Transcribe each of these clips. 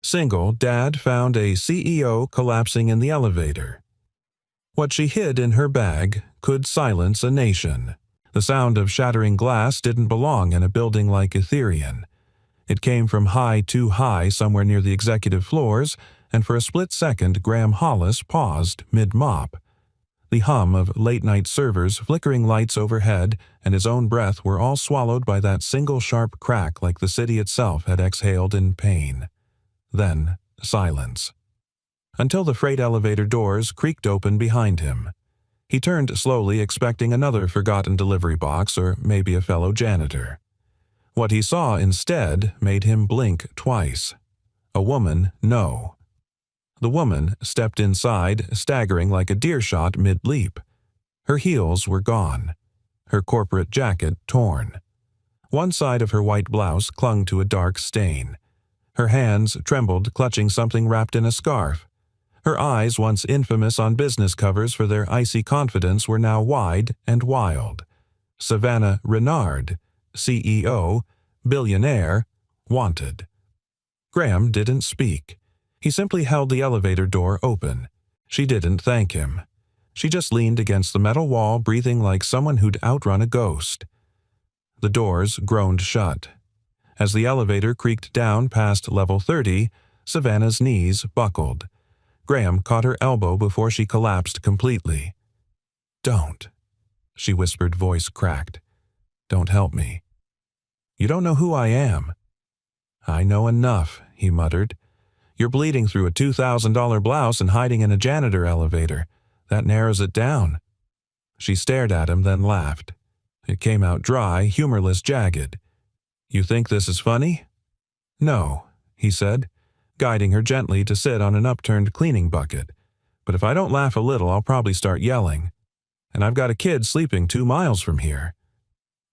Single, Dad found a CEO collapsing in the elevator. What she hid in her bag could silence a nation. The sound of shattering glass didn't belong in a building like Ethereum. It came from too high somewhere near the executive floors, and for a split second Graham Hollis paused mid-mop. The hum of late-night servers, flickering lights overhead, and his own breath were all swallowed by that single sharp crack like the city itself had exhaled in pain. Then silence. Until the freight elevator doors creaked open behind him. He turned slowly, expecting another forgotten delivery box or maybe a fellow janitor. What he saw instead made him blink twice. A woman, no. The woman stepped inside, staggering like a deer shot mid-leap. Her heels were gone. Her corporate jacket torn. One side of her white blouse clung to a dark stain. Her hands trembled, clutching something wrapped in a scarf. Her eyes, once infamous on business covers for their icy confidence, were now wide and wild. Savannah Renard, CEO, billionaire, wanted. Graham didn't speak. He simply held the elevator door open. She didn't thank him. She just leaned against the metal wall, breathing like someone who'd outrun a ghost. The doors groaned shut. As the elevator creaked down past level 30, Savannah's knees buckled. Graham caught her elbow before she collapsed completely. "Don't," she whispered, voice cracked. "Don't help me. You don't know who I am." "I know enough," he muttered. "You're bleeding through a $2,000 blouse and hiding in a janitor elevator. That narrows it down." She stared at him, then laughed. It came out dry, humorless, jagged. "You think this is funny?" "No," he said, guiding her gently to sit on an upturned cleaning bucket. "But if I don't laugh a little, I'll probably start yelling. And I've got a kid sleeping 2 miles from here."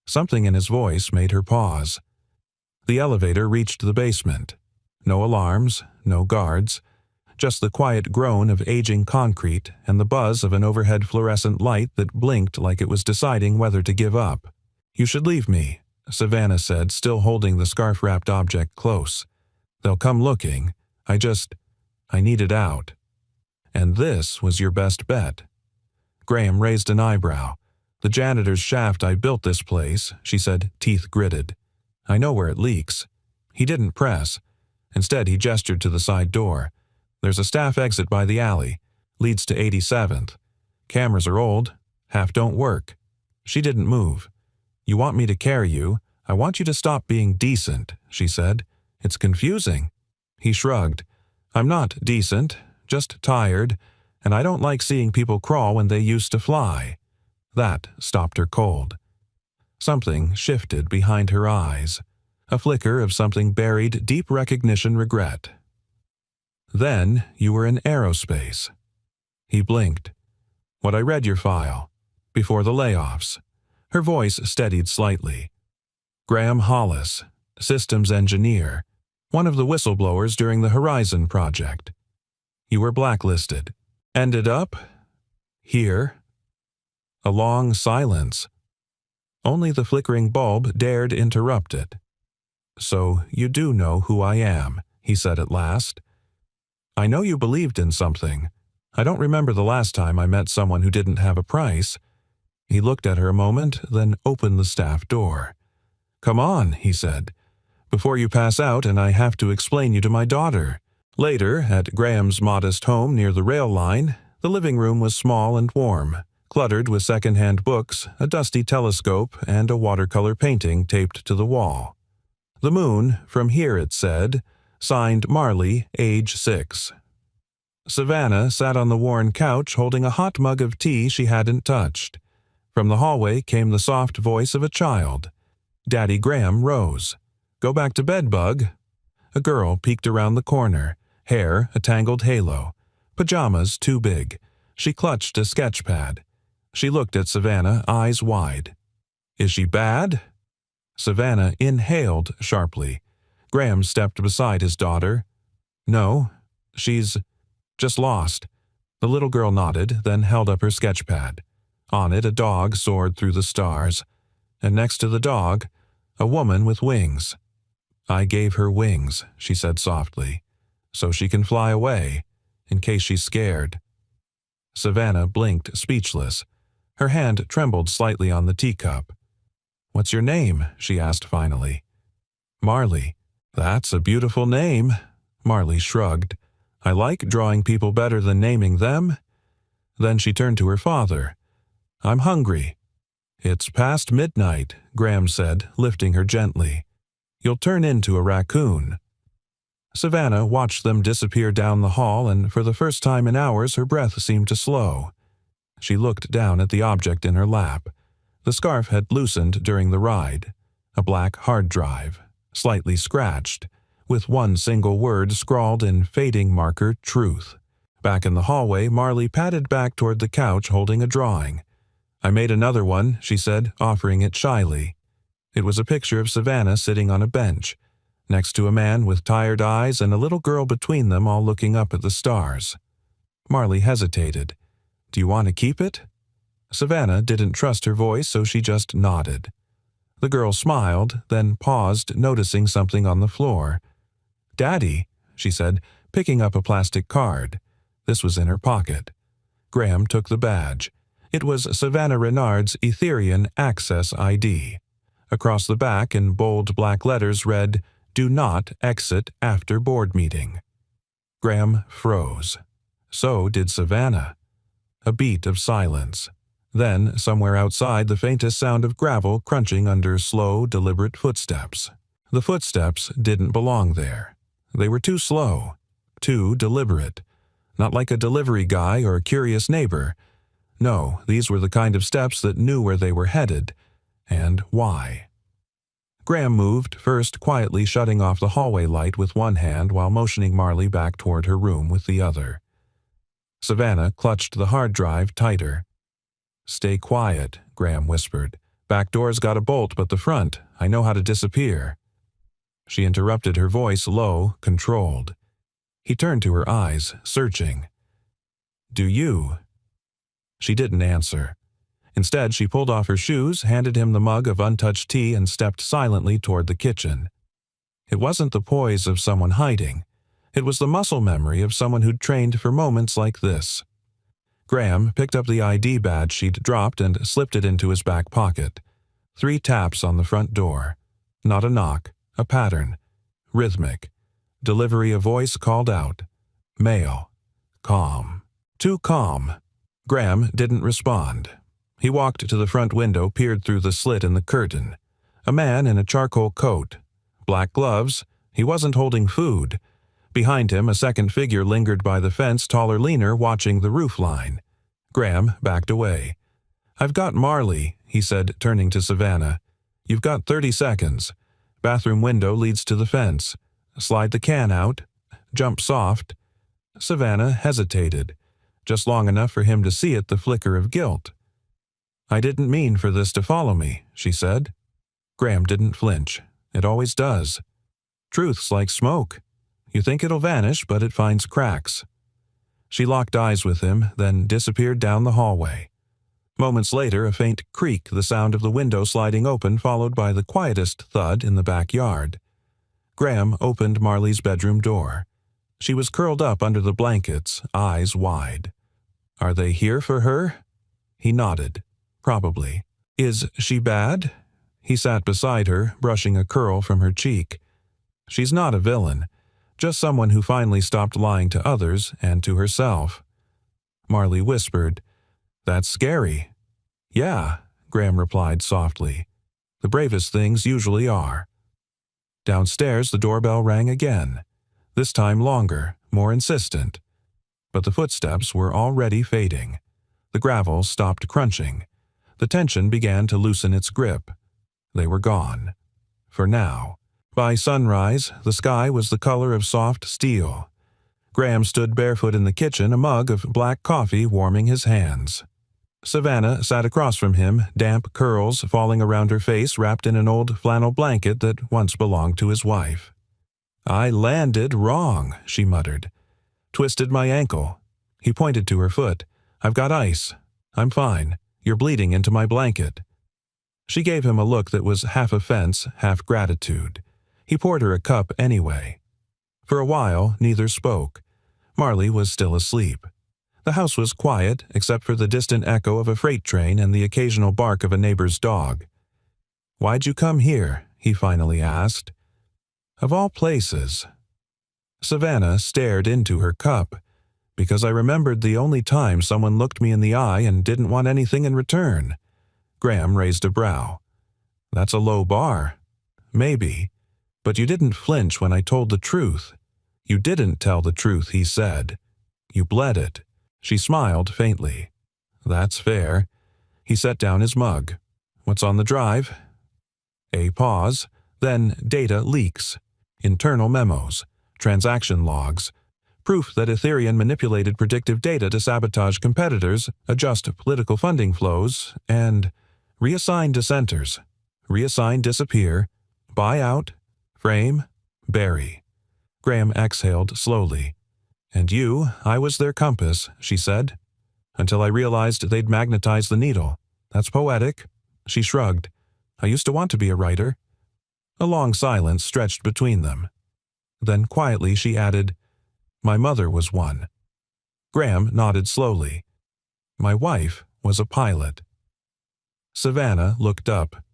Something in his voice made her pause. The elevator reached the basement. No alarms, no guards, just the quiet groan of aging concrete and the buzz of an overhead fluorescent light that blinked like it was deciding whether to give up. "You should leave me," Savannah said, still holding the scarf-wrapped object close. "They'll come looking. I need it out." "And this was your best bet." Graham raised an eyebrow. "The janitor's shaft I built this place," she said, teeth gritted. "I know where it leaks." He didn't press. Instead, he gestured to the side door. "There's a staff exit by the alley. Leads to 87th. Cameras are old. Half don't work." She didn't move. "You want me to carry you? I want you to stop being decent," she said. "It's confusing." He shrugged. "I'm not decent, just tired, and I don't like seeing people crawl when they used to fly." That stopped her cold. Something shifted behind her eyes. A flicker of something buried, deep recognition, regret. "Then you were in aerospace." He blinked. "What I read your file. Before the layoffs." Her voice steadied slightly. "Graham Hollis, systems engineer, one of the whistleblowers during the Horizon project. You were blacklisted. Ended up here." A long silence. Only the flickering bulb dared interrupt it. "So you do know who I am," he said at last. "I know you believed in something. I don't remember the last time I met someone who didn't have a price." He looked at her a moment, then opened the staff door. "Come on," he said, "before you pass out and I have to explain you to my daughter." Later, at Graham's modest home near the rail line, the living room was small and warm, cluttered with second-hand books, a dusty telescope, and a watercolor painting taped to the wall. "The moon, from here," it said, signed Marley, age 6. Savannah sat on the worn couch holding a hot mug of tea she hadn't touched. From the hallway came the soft voice of a child. Daddy Graham rose. "Go back to bed, Bug." A girl peeked around the corner, hair a tangled halo, pajamas too big. She clutched a sketch pad. She looked at Savannah, eyes wide. "Is she bad?" Savannah inhaled sharply. Graham stepped beside his daughter. "No, she's just lost." The little girl nodded, then held up her sketch pad. On it, a dog soared through the stars, and next to the dog, a woman with wings. "I gave her wings," she said softly. so she can fly away, in case she's scared. Savannah blinked, speechless. Her hand trembled slightly on the teacup. "What's your name?" she asked finally. "Marley." "That's a beautiful name." Marley shrugged. "I like drawing people better than naming them." Then she turned to her father. "I'm hungry." "It's past midnight," Graham said, lifting her gently. "You'll turn into a raccoon." Savannah watched them disappear down the hall, and for the first time in hours her breath seemed to slow. She looked down at the object in her lap. The scarf had loosened during the ride. A black hard drive, slightly scratched, with one single word scrawled in fading marker, "Truth." Back in the hallway, Marley padded back toward the couch holding a drawing. "I made another one," she said, offering it shyly. It was a picture of Savannah sitting on a bench, next to a man with tired eyes and a little girl between them, all looking up at the stars. Marley hesitated. "Do you want to keep it?" Savannah didn't trust her voice, so she just nodded. The girl smiled, then paused, noticing something on the floor. "Daddy," she said, picking up a plastic card. This was in her pocket. Graham took the badge. It was Savannah Renard's Etherian Access ID. Across the back in bold black letters read, "Do not exit after board meeting." Graham froze. So did Savannah. A beat of silence. Then, somewhere outside, the faintest sound of gravel crunching under slow, deliberate footsteps. The footsteps didn't belong there. They were too slow, too deliberate. Not like a delivery guy or a curious neighbor. No, these were the kind of steps that knew where they were headed, and why. Graham moved, first quietly shutting off the hallway light with one hand while motioning Marley back toward her room with the other. Savannah clutched the hard drive tighter. "Stay quiet," Graham whispered. "Back door's got a bolt, but the front, I know how to disappear." She interrupted, her voice low, controlled. He turned to her eyes, searching. "Do you?" She didn't answer. Instead, she pulled off her shoes, handed him the mug of untouched tea, and stepped silently toward the kitchen. It wasn't the poise of someone hiding. It was the muscle memory of someone who'd trained for moments like this. Graham picked up the ID badge she'd dropped and slipped it into his back pocket. 3 taps on the front door. Not a knock, a pattern. Rhythmic. Delivery a voice called out. Male. Calm. Too calm. Graham didn't respond. He walked to the front window, peered through the slit in the curtain. A man in a charcoal coat. Black gloves. He wasn't holding food. Behind him, a second figure lingered by the fence, taller, leaner, watching the roof line. Graham backed away. "I've got Marley," he said, turning to Savannah. "You've got 30 seconds. Bathroom window leads to the fence. Slide the can out. Jump soft." Savannah hesitated, just long enough for him to see it, the flicker of guilt. "I didn't mean for this to follow me," she said. Graham didn't flinch. It always does. Truth's like smoke. You think it'll vanish, but it finds cracks. She locked eyes with him, then disappeared down the hallway. Moments later, a faint creak, the sound of the window sliding open, followed by the quietest thud in the backyard. Graham opened Marley's bedroom door. She was curled up under the blankets, eyes wide. "Are they here for her?" He nodded. "Probably." "Is she bad?" He sat beside her, brushing a curl from her cheek. "She's not a villain. Just someone who finally stopped lying to others and to herself." Marley whispered, "That's scary." "Yeah," Graham replied softly. "The bravest things usually are." Downstairs, the doorbell rang again. This time longer, more insistent. But the footsteps were already fading. The gravel stopped crunching. The tension began to loosen its grip. They were gone. For now. By sunrise, the sky was the color of soft steel. Graham stood barefoot in the kitchen, a mug of black coffee warming his hands. Savannah sat across from him, damp curls falling around her face, wrapped in an old flannel blanket that once belonged to his wife. "I landed wrong," she muttered. "Twisted my ankle." He pointed to her foot. "I've got ice. I'm fine. You're bleeding into my blanket." She gave him a look that was half offense, half gratitude. He poured her a cup anyway. For a while, neither spoke. Marley was still asleep. The house was quiet, except for the distant echo of a freight train and the occasional bark of a neighbor's dog. "Why'd you come here?" he finally asked. "Of all places." Savannah stared into her cup, "Because I remembered the only time someone looked me in the eye and didn't want anything in return." Graham raised a brow. "That's a low bar." "Maybe. But you didn't flinch when I told the truth." "You didn't tell the truth," he said. "You bled it." She smiled faintly. "That's fair." He set down his mug. "What's on the drive?" A pause, then data leaks. Internal memos, transaction logs, proof that Ethereum manipulated predictive data to sabotage competitors, adjust political funding flows, and reassign dissenters, reassign disappear, buy out, frame, bury. Graham exhaled slowly. "And you, I was their compass," she said, "until I realized they'd magnetize the needle. That's poetic." She shrugged. "I used to want to be a writer." A long silence stretched between them. Then quietly she added, "My mother was one." Graham nodded slowly. "My wife was a pilot." Savannah looked up.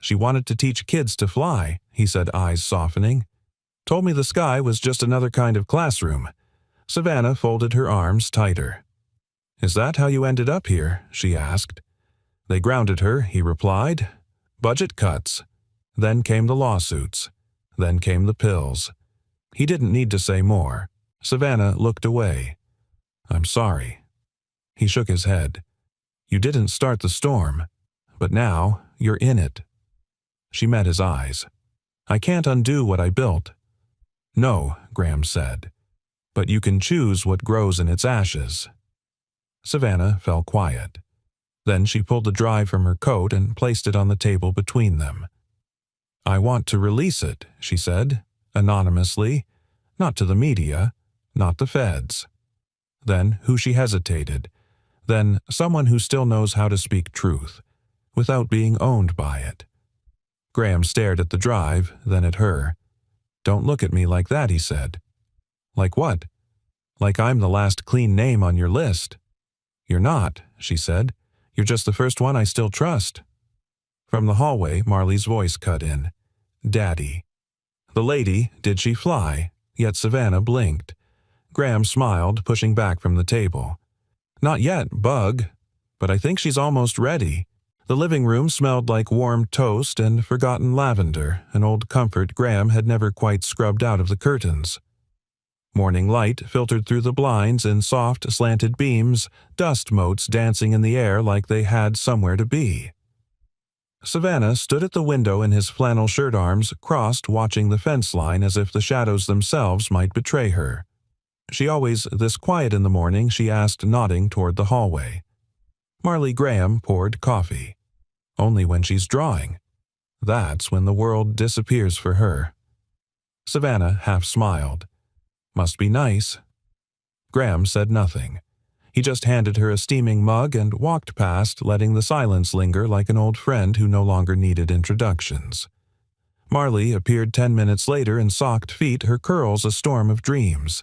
"She wanted to teach kids to fly," he said, eyes softening. "Told me the sky was just another kind of classroom." Savannah folded her arms tighter. "Is that how you ended up here?" she asked. "They grounded her," he replied. "Budget cuts. Then came the lawsuits. Then came the pills." He didn't need to say more. Savannah looked away. "I'm sorry." He shook his head. "You didn't start the storm, but now you're in it." She met his eyes. "I can't undo what I built." "No," Graham said, "but you can choose what grows in its ashes." Savannah fell quiet. Then she pulled the drive from her coat and placed it on the table between them. "I want to release it," she said, anonymously, not to the media, not the feds. Then she hesitated. Then someone who still knows how to speak truth, without being owned by it. Graham stared at the drive, then at her. "Don't look at me like that," he said. "Like what?" "Like I'm the last clean name on your list." "You're not," she said. "You're just the first one I still trust." From the hallway, Marley's voice cut in. "Daddy." The lady, did she fly? Yet Savannah blinked. Graham smiled, pushing back from the table. "Not yet, Bug. But I think she's almost ready." The living room smelled like warm toast and forgotten lavender, an old comfort Graham had never quite scrubbed out of the curtains. Morning light filtered through the blinds in soft, slanted beams, dust motes dancing in the air like they had somewhere to be. Savannah stood at the window in his flannel shirt arms crossed, watching the fence line as if the shadows themselves might betray her. "She always this quiet in the morning?" she asked, nodding toward the hallway. Marley Graham poured coffee. "Only when she's drawing. That's when the world disappears for her." Savannah half smiled. "Must be nice." Graham said nothing. He just handed her a steaming mug and walked past, letting the silence linger like an old friend who no longer needed introductions. Marley appeared 10 minutes later in socked feet, her curls a storm of dreams.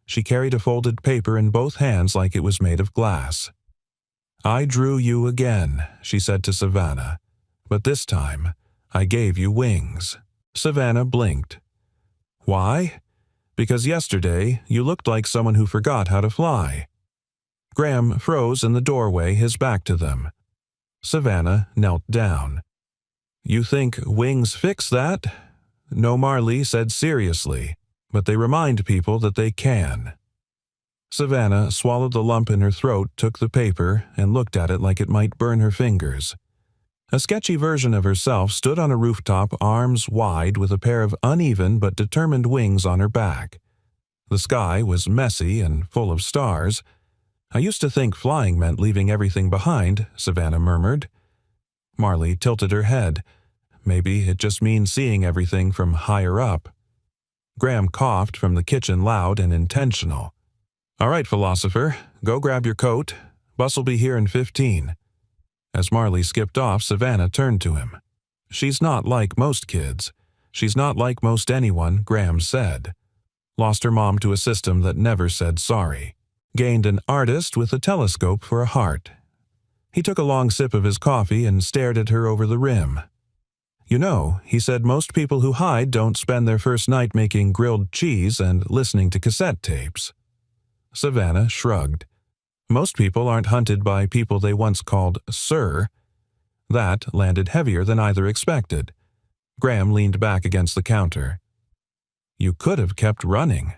She carried a folded paper in both hands like it was made of glass. "I drew you again," she said to Savannah. "But this time, I gave you wings." Savannah blinked. "Why?" "Because yesterday, you looked like someone who forgot how to fly." Graham froze in the doorway, his back to them. Savannah knelt down. "You think wings fix that?" "No," Marley said seriously, "but they remind people that they can." Savannah swallowed the lump in her throat, took the paper, and looked at it like it might burn her fingers. A sketchy version of herself stood on a rooftop, arms wide, with a pair of uneven but determined wings on her back. The sky was messy and full of stars. "I used to think flying meant leaving everything behind," Savannah murmured. Marley tilted her head. "Maybe it just means seeing everything from higher up." Graham coughed from the kitchen, loud and intentional. "All right, philosopher, go grab your coat. Bus'll be here in 15. As Marley skipped off, Savannah turned to him. "She's not like most kids. She's not like most anyone," Graham said. lost her mom to a system that never said sorry, gained an artist with a telescope for a heart. He took a long sip of his coffee and stared at her over the rim. You know, he said, most people who hide don't spend their first night making grilled cheese and listening to cassette tapes. Savannah shrugged. Most people aren't hunted by people they once called Sir. That landed heavier than either expected. Graham leaned back against the counter. You could have kept running.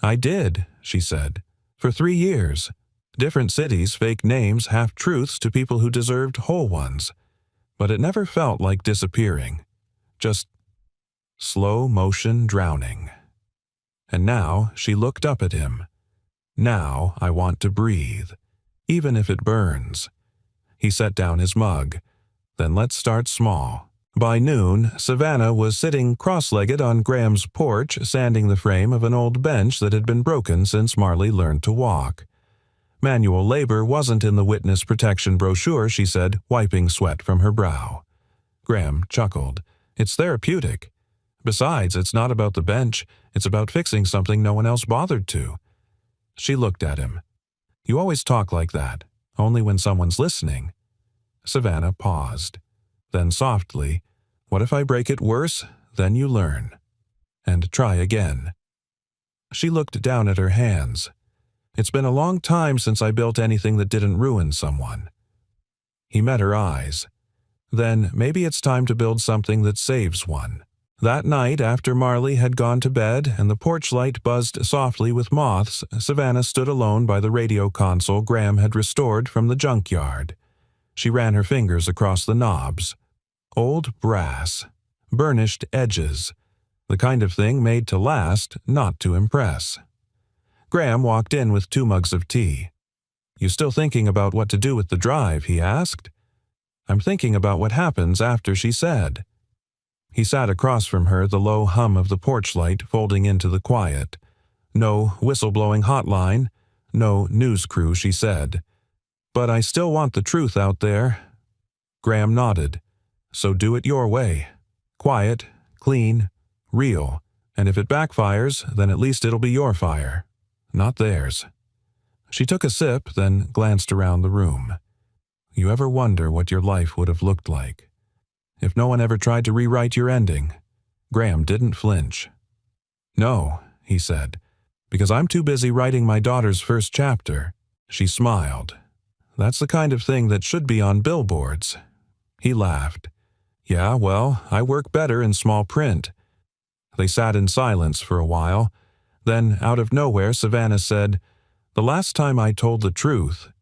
I did, she said, for 3 years. Different cities, fake names, half-truths to people who deserved whole ones. But it never felt like disappearing. Just slow motion drowning. And now she looked up at him. Now I want to breathe, even if it burns. He set down his mug. Then let's start small. By noon, Savannah was sitting cross-legged on Graham's porch, sanding the frame of an old bench that had been broken since Marley learned to walk. Manual labor wasn't in the witness protection brochure, she said, wiping sweat from her brow. Graham chuckled. It's therapeutic. Besides, it's not about the bench. It's about fixing something no one else bothered to. She looked at him. You always talk like that, only when someone's listening. Savannah paused. Then softly, what if I break it worse? Then you learn. And try again. She looked down at her hands. It's been a long time since I built anything that didn't ruin someone. He met her eyes. Then maybe it's time to build something that saves one. That night, after Marley had gone to bed and the porch light buzzed softly with moths, Savannah stood alone by the radio console Graham had restored from the junkyard. She ran her fingers across the knobs. Old brass. Burnished edges. The kind of thing made to last, not to impress. Graham walked in with 2 mugs of tea. You still thinking about what to do with the drive? He asked. I'm thinking about what happens after, she said. He sat across from her, the low hum of the porch light folding into the quiet. No whistleblowing hotline, no news crew, she said. But I still want the truth out there. Graham nodded. So do it your way. Quiet, clean, real. And if it backfires, then at least it'll be your fire, not theirs. She took a sip, then glanced around the room. You ever wonder what your life would have looked like if no one ever tried to rewrite your ending? Graham didn't flinch. No, he said, because I'm too busy writing my daughter's first chapter. She smiled. That's the kind of thing that should be on billboards. He laughed. Yeah, well, I work better in small print. They sat in silence for a while. Then, out of nowhere, Savannah said, The last time I told the truth,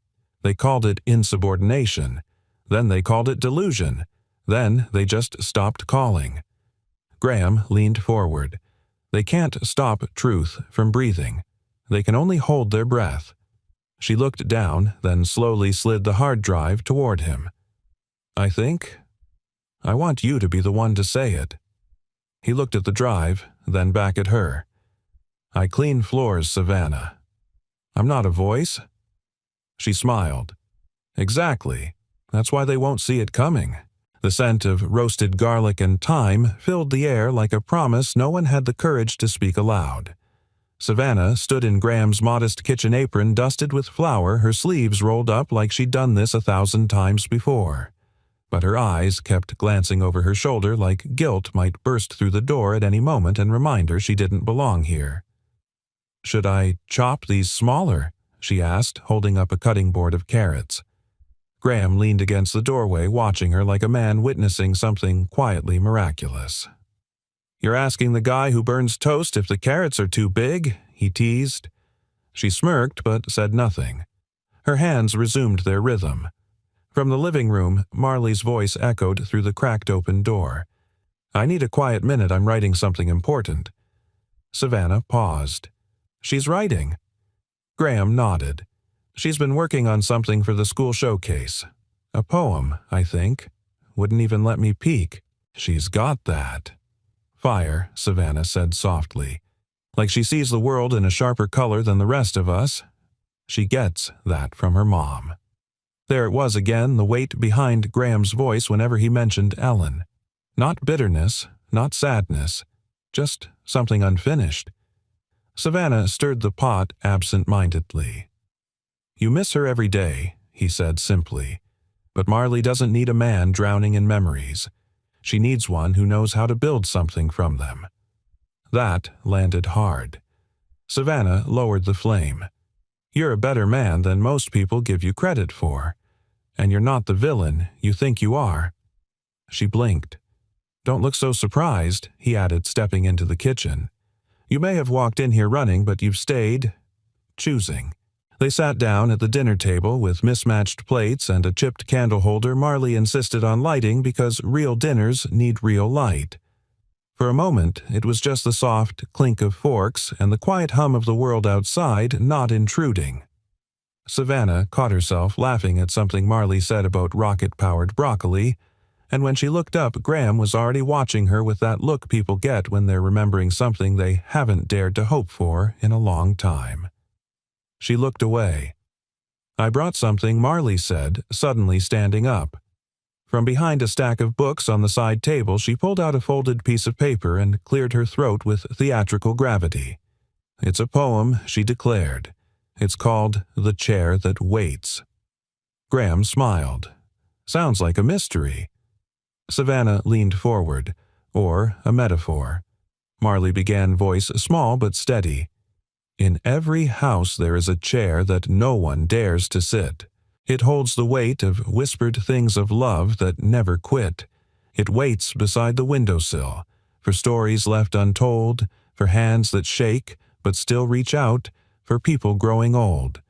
they called it insubordination. Then they called it delusion. Then they just stopped calling. Graham leaned forward. They can't stop truth from breathing. They can only hold their breath. She looked down, then slowly slid the hard drive toward him. I want you to be the one to say it. He looked at the drive, then back at her. I clean floors, Savannah. I'm not a voice. She smiled. Exactly. That's why they won't see it coming. The scent of roasted garlic and thyme filled the air like a promise no one had the courage to speak aloud. Savannah stood in Graham's modest kitchen apron dusted with flour, her sleeves rolled up like she'd done this 1,000 times before. But her eyes kept glancing over her shoulder like guilt might burst through the door at any moment and remind her she didn't belong here. Should I chop these smaller? She asked, holding up a cutting board of carrots. Graham leaned against the doorway, watching her like a man witnessing something quietly miraculous. You're asking the guy who burns toast if the carrots are too big? He teased. She smirked but said nothing. Her hands resumed their rhythm. From the living room, Marley's voice echoed through the cracked open door. I need a quiet minute, I'm writing something important. Savannah paused. She's writing. Graham nodded. She's been working on something for the school showcase. A poem, I think. Wouldn't even let me peek. She's got that. Fire, Savannah said softly. Like she sees the world in a sharper color than the rest of us. She gets that from her mom. There it was again, the weight behind Graham's voice whenever he mentioned Ellen. Not bitterness, not sadness, just something unfinished. Savannah stirred the pot absent-mindedly. "You miss her every day," he said simply. "But Marley doesn't need a man drowning in memories. She needs one who knows how to build something from them." That landed hard. Savannah lowered the flame. "You're a better man than most people give you credit for. And you're not the villain you think you are." She blinked. "Don't look so surprised," he added, stepping into the kitchen. "You may have walked in here running, but you've stayed choosing." They sat down at the dinner table with mismatched plates and a chipped candle holder Marley insisted on lighting because real dinners need real light. For a moment, it was just the soft clink of forks and the quiet hum of the world outside not intruding. Savannah caught herself laughing at something Marley said about rocket-powered broccoli, and when she looked up, Graham was already watching her with that look people get when they're remembering something they haven't dared to hope for in a long time. She looked away. "I brought something," Marley said, suddenly standing up. From behind a stack of books on the side table, she pulled out a folded piece of paper and cleared her throat with theatrical gravity. "It's a poem," she declared. "It's called The Chair That Waits." Graham smiled. "Sounds like a mystery." Savannah leaned forward. "Or a metaphor." Marley began, voice small but steady. "In every house there is a chair that no one dares to sit. It holds the weight of whispered things of love that never quit. It waits beside the windowsill, for stories left untold, for hands that shake but still reach out, for people growing old.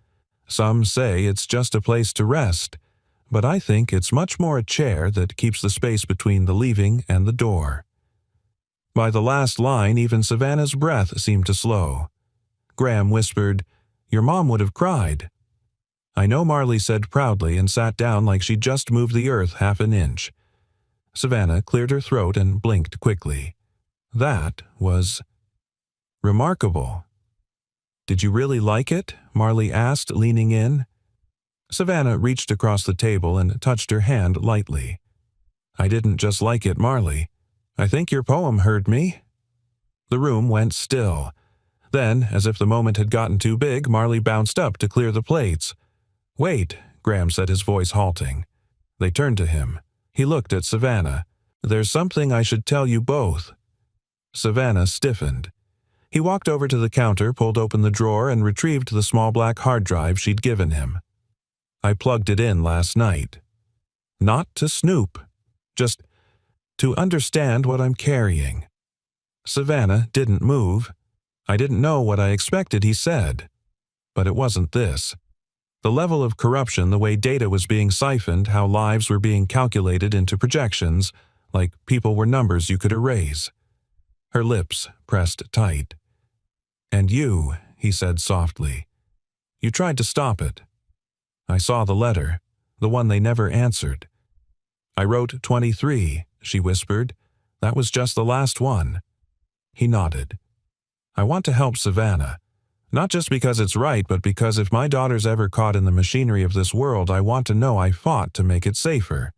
Some say it's just a place to rest, but I think it's much more a chair that keeps the space between the leaving and the door." By the last line, even Savannah's breath seemed to slow. Graham whispered, "Your mom would have cried." "I know," Marley said proudly and sat down like she'd just moved the earth half an inch. Savannah cleared her throat and blinked quickly. "That was remarkable." "Did you really like it?" Marley asked, leaning in. Savannah reached across the table and touched her hand lightly. "I didn't just like it, Marley. I think your poem heard me." The room went still. Then, as if the moment had gotten too big, Marley bounced up to clear the plates. "Wait," Graham said, his voice halting. They turned to him. He looked at Savannah. "There's something I should tell you both." Savannah stiffened. He walked over to the counter, pulled open the drawer, and retrieved the small black hard drive she'd given him. "I plugged it in last night. Not to snoop. Just to understand what I'm carrying." Savannah didn't move. "I didn't know what I expected," he said. But it wasn't this. The level of corruption, the way data was being siphoned, how lives were being calculated into projections, like people were numbers you could erase. Her lips pressed tight. "And you," he said softly. "You tried to stop it. I saw the letter, the one they never answered." "I wrote 23, she whispered. "That was just the last one." He nodded. "I want to help Savannah. Not just because it's right, but because if my daughter's ever caught in the machinery of this world, I want to know I fought to make it safer."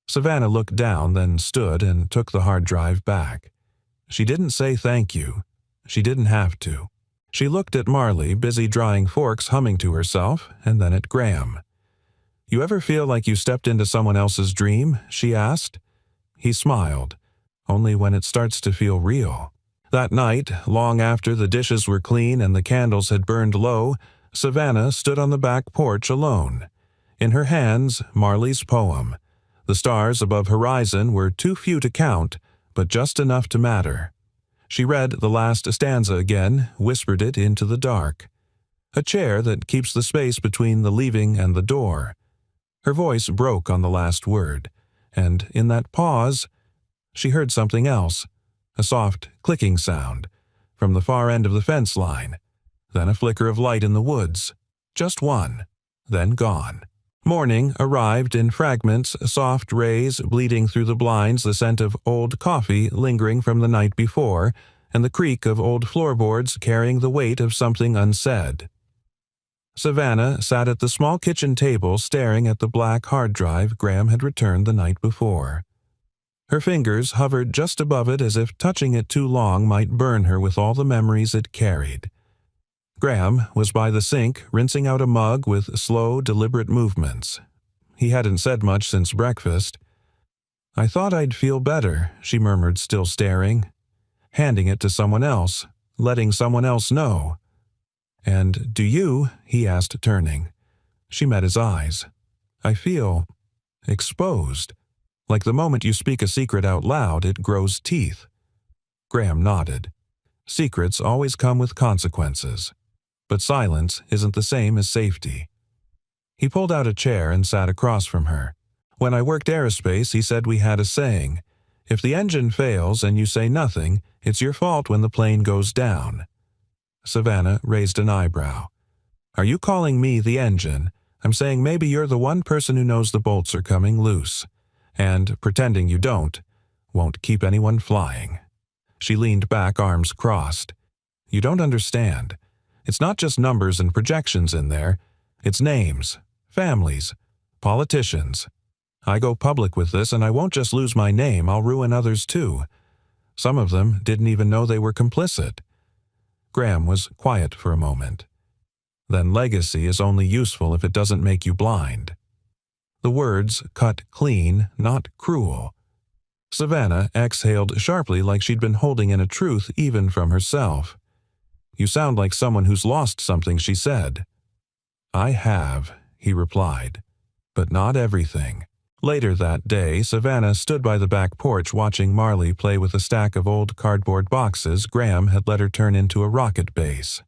Savannah looked down, then stood and took the hard drive back. She didn't say thank you. She didn't have to. She looked at Marley, busy drying forks, humming to herself, and then at Graham. "You ever feel like you stepped into someone else's dream?" she asked. He smiled. "Only when it starts to feel real." That night, long after the dishes were clean and the candles had burned low, Savannah stood on the back porch alone. In her hands, Marley's poem. The stars above horizon were too few to count, but just enough to matter. She read the last stanza again, whispered it into the dark. "A chair that keeps the space between the leaving and the door." Her voice broke on the last word, and in that pause, she heard something else. A soft clicking sound from the far end of the fence line, then a flicker of light in the woods. Just one, then gone. Morning arrived in fragments, soft rays bleeding through the blinds, the scent of old coffee lingering from the night before, and the creak of old floorboards carrying the weight of something unsaid. Savannah sat at the small kitchen table staring at the black hard drive Graham had returned the night before. Her fingers hovered just above it as if touching it too long might burn her with all the memories it carried. Graham was by the sink, rinsing out a mug with slow, deliberate movements. He hadn't said much since breakfast. "I thought I'd feel better," she murmured, still staring. "Handing it to someone else, letting someone else know." "And do you?" he asked, turning. She met his eyes. "I feel exposed. Like the moment you speak a secret out loud, it grows teeth." Graham nodded. Secrets always come with consequences. But silence isn't the same as safety. He pulled out a chair and sat across from her. "When I worked aerospace, he said we had a saying. If the engine fails and you say nothing, it's your fault when the plane goes down." Savannah raised an eyebrow. "Are you calling me the engine? I'm saying maybe you're the one person who knows the bolts are coming loose. And, pretending you don't, won't keep anyone flying." She leaned back, arms crossed. "You don't understand. It's not just numbers and projections in there. It's names, families, politicians. I go public with this and I won't just lose my name, I'll ruin others too. Some of them didn't even know they were complicit." Graham was quiet for a moment. "Then legacy is only useful if it doesn't make you blind." The words cut clean, not cruel. Savannah exhaled sharply like she'd been holding in a truth even from herself. "You sound like someone who's lost something," she said. "I have," he replied, "but not everything." Later that day, Savannah stood by the back porch watching Marley play with a stack of old cardboard boxes Graham had let her turn into a rocket base.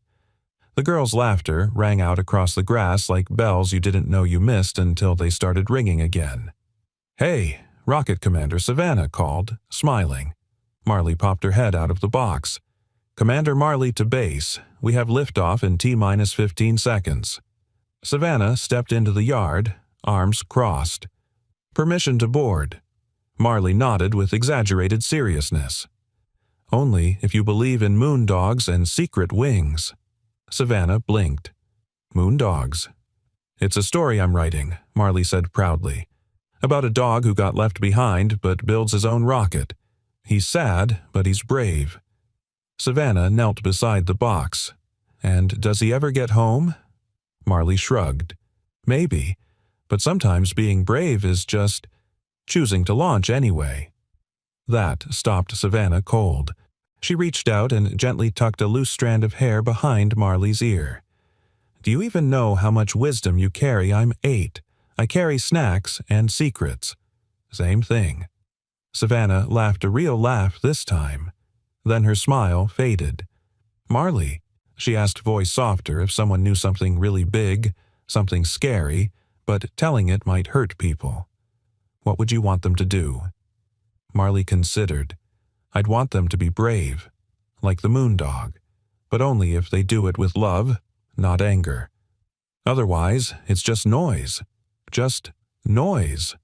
The girls' laughter rang out across the grass like bells you didn't know you missed until they started ringing again. "Hey," Rocket Commander Savannah called, smiling. Marley popped her head out of the box. "Commander Marley to base. We have liftoff in T-minus 15 seconds." Savannah stepped into the yard, arms crossed. "Permission to board." Marley nodded with exaggerated seriousness. "Only if you believe in moondogs and secret wings." Savannah blinked. "Moondogs." "It's a story I'm writing," Marley said proudly. "About a dog who got left behind but builds his own rocket. He's sad, but he's brave." Savannah knelt beside the box. "And does he ever get home?" Marley shrugged. "Maybe, but sometimes being brave is just choosing to launch anyway." That stopped Savannah cold. She reached out and gently tucked a loose strand of hair behind Marley's ear. "Do you even know how much wisdom you carry? I'm 8. I carry snacks and secrets." "Same thing." Savannah laughed a real laugh this time. Then her smile faded. "Marley," she asked, voice softer, if someone knew something really big, something scary, but telling it might hurt people, "what would you want them to do?" Marley considered. "I'd want them to be brave, like the moondog, but only if they do it with love, not anger. Otherwise, it's just noise. Just noise."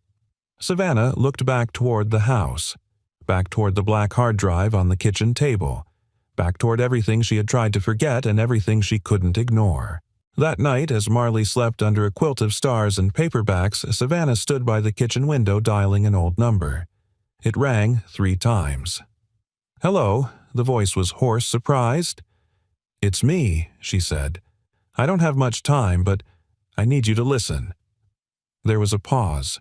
Savannah looked back toward the house, back toward the black hard drive on the kitchen table, back toward everything she had tried to forget and everything she couldn't ignore. That night, as Marley slept under a quilt of stars and paperbacks, Savannah stood by the kitchen window dialing an old number. It rang 3 times. "Hello," the voice was hoarse, surprised. "It's me," she said. "I don't have much time, but I need you to listen." There was a pause.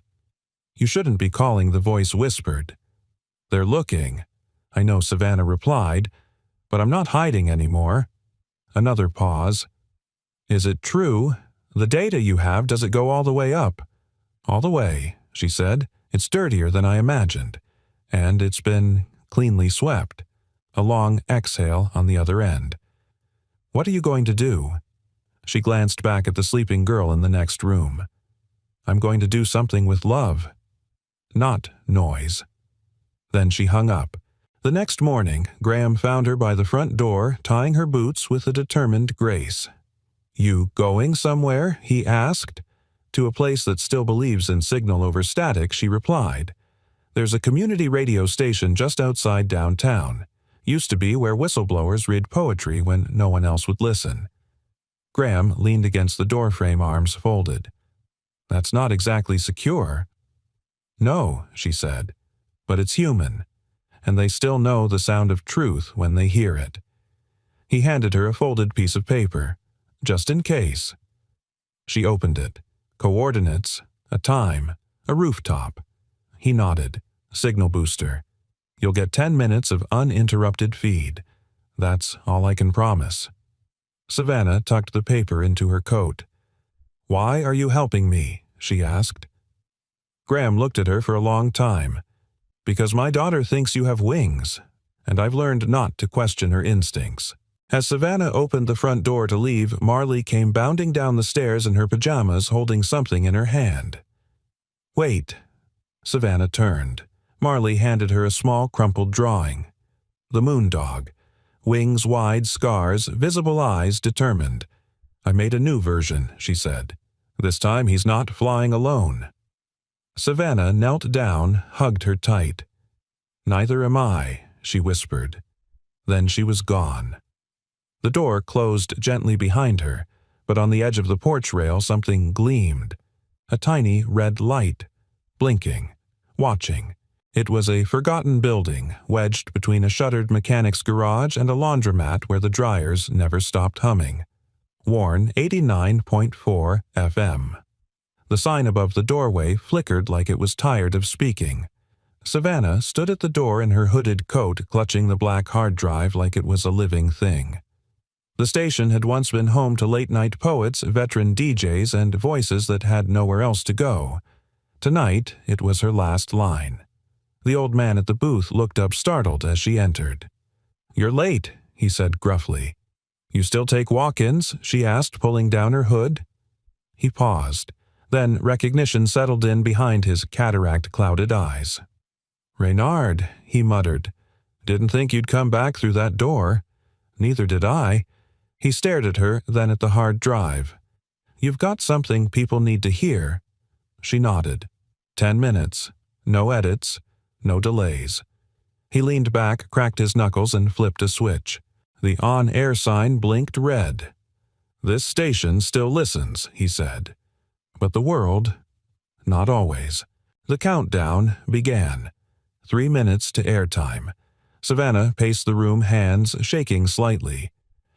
"You shouldn't be calling," the voice whispered. "They're looking." "I know," Savannah replied, "but I'm not hiding anymore." Another pause. "Is it true? The data you have, does it go all the way up?" "All the way," she said. "It's dirtier than I imagined. And it's been cleanly swept." A long exhale on the other end. "What are you going to do?" She glanced back at the sleeping girl in the next room. "I'm going to do something with love. Not noise." Then she hung up. The next morning, Graham found her by the front door, tying her boots with a determined grace. "You going somewhere?" he asked. "To a place that still believes in signal over static," she replied. "There's a community radio station just outside downtown. Used to be where whistleblowers read poetry when no one else would listen." Graham leaned against the doorframe, arms folded. "That's not exactly secure." "No," she said. But it's human, and they still know the sound of truth when they hear it. He handed her a folded piece of paper, just in case. She opened it. Coordinates, a time, a rooftop. He nodded. Signal booster. You'll get 10 minutes of uninterrupted feed. That's all I can promise. Savannah tucked the paper into her coat. "Why are you helping me?" she asked. Graham looked at her for a long time. "Because my daughter thinks you have wings, and I've learned not to question her instincts." As Savannah opened the front door to leave, Marley came bounding down the stairs in her pajamas holding something in her hand. "Wait." Savannah turned. Marley handed her a small crumpled drawing. The moon dog. Wings wide, scars, visible eyes, determined. "I made a new version," she said. "This time he's not flying alone." Savannah knelt down, hugged her tight. "Neither am I," she whispered. Then she was gone. The door closed gently behind her, but on the edge of the porch rail something gleamed. A tiny red light, blinking, watching. It was a forgotten building, wedged between a shuttered mechanic's garage and a laundromat where the dryers never stopped humming. Warn 89.4 FM. The sign above the doorway flickered like it was tired of speaking. Savannah stood at the door in her hooded coat, clutching the black hard drive like it was a living thing. The station had once been home to late-night poets, veteran DJs, and voices that had nowhere else to go. Tonight, it was her last line. The old man at the booth looked up startled as she entered. "You're late," he said gruffly. "You still take walk-ins?" she asked, pulling down her hood. He paused. Then recognition settled in behind his cataract-clouded eyes. "Reynard," he muttered. "Didn't think you'd come back through that door." "Neither did I." He stared at her, then at the hard drive. "You've got something people need to hear." She nodded. 10 minutes. No edits. No delays. He leaned back, cracked his knuckles, and flipped a switch. The on-air sign blinked red. "This station still listens," he said. "But the world, not always." The countdown began. 3 minutes to airtime. Savannah paced the room, hands shaking slightly.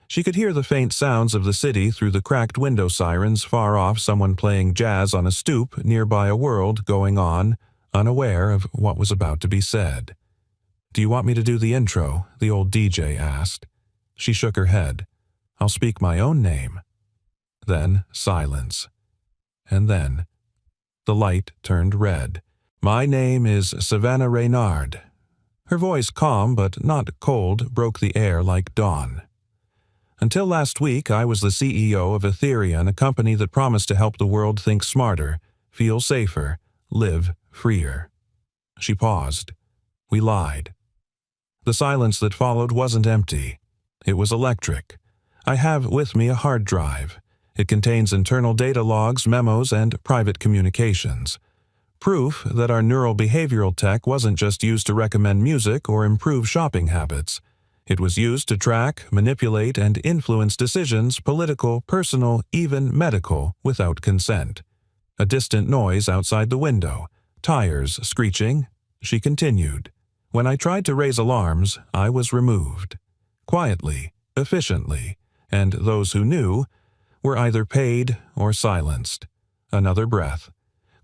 She could hear the faint sounds of the city through the cracked window sirens, far off someone playing jazz on a stoop, nearby a world going on, unaware of what was about to be said. "Do you want me to do the intro?" the old DJ asked. She shook her head. "I'll speak my own name." Then silence. And then the light turned red. "My name is Savannah Reynard." Her voice, calm but not cold, broke the air like dawn. "Until last week, I was the CEO of Ethereum, a company that promised to help the world think smarter, feel safer, live freer." She paused. "We lied." The silence that followed wasn't empty. It was electric. I have with me a hard drive. It contains internal data logs, memos, and private communications. Proof that our neural behavioral tech wasn't just used to recommend music or improve shopping habits. It was used to track, manipulate, and influence decisions, political, personal, even medical, without consent. A distant noise outside the window. Tires screeching. She continued. "When I tried to raise alarms, I was removed. Quietly, efficiently, and those who knew were either paid or silenced." Another breath.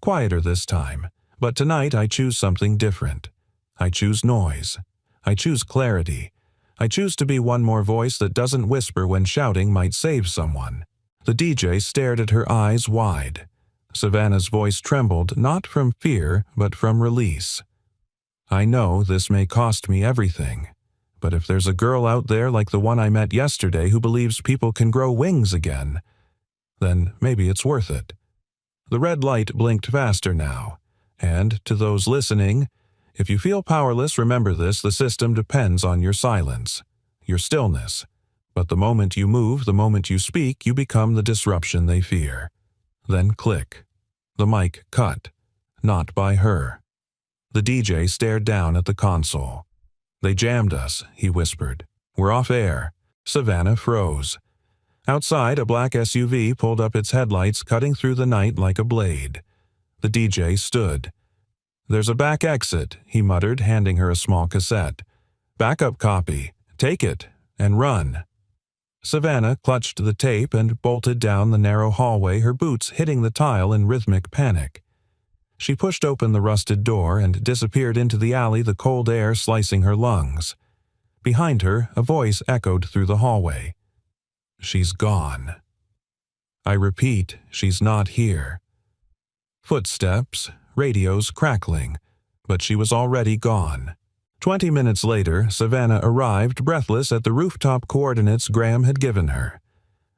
"Quieter this time, but tonight I choose something different. I choose noise. I choose clarity. I choose to be one more voice that doesn't whisper when shouting might save someone." The DJ stared at her, eyes wide. Savannah's voice trembled, not from fear, but from release. "I know this may cost me everything, but if there's a girl out there like the one I met yesterday who believes people can grow wings again, then maybe it's worth it." The red light blinked faster now, and to those listening, if you feel powerless, remember this: the system depends on your silence, your stillness. But the moment you move, the moment you speak, you become the disruption they fear. Then click. The mic cut. Not by her. The DJ stared down at the console. "They jammed us," he whispered. "We're off air." Savannah froze. Outside, a black SUV pulled up its headlights, cutting through the night like a blade. The DJ stood. "There's a back exit," he muttered, handing her a small cassette. "Backup copy. Take it and run." Savannah clutched the tape and bolted down the narrow hallway, her boots hitting the tile in rhythmic panic. She pushed open the rusted door and disappeared into the alley, the cold air slicing her lungs. Behind her, a voice echoed through the hallway. "She's gone. I repeat, she's not here." Footsteps, radios crackling, but she was already gone. 20 minutes later, Savannah arrived breathless at the rooftop coordinates Graham had given her.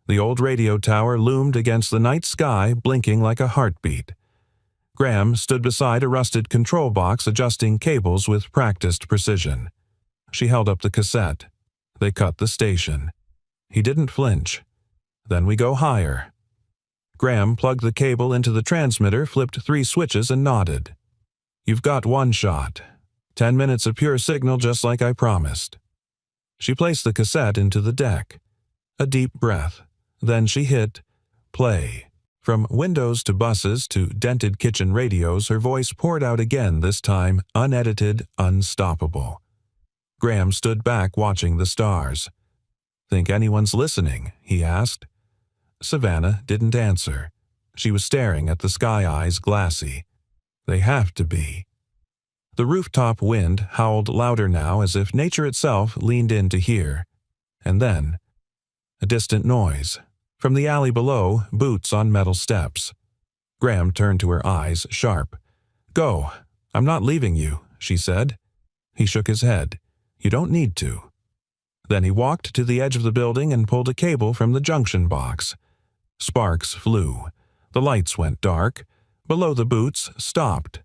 The old radio tower loomed against the night sky, blinking like a heartbeat. Graham stood beside a rusted control box, adjusting cables with practiced precision. She held up the cassette. They cut the station. He didn't flinch. "Then we go higher." Graham plugged the cable into the transmitter, flipped 3 switches, and nodded. "You've got 1 shot. 10 minutes of pure signal, just like I promised." She placed the cassette into the deck. A deep breath. Then she hit play. From windows to buses to dented kitchen radios, her voice poured out again, this time unedited, unstoppable. Graham stood back, watching the stars. "Think anyone's listening?" he asked. Savannah didn't answer. She was staring at the sky, eyes glassy. "They have to be." The rooftop wind howled louder now, as if nature itself leaned in to hear. And then, a distant noise. From the alley below, boots on metal steps. Graham turned to her, eyes sharp. "Go. I'm not leaving you," she said. He shook his head. "You don't need to." Then he walked to the edge of the building and pulled a cable from the junction box. Sparks flew. The lights went dark. Below the boots stopped.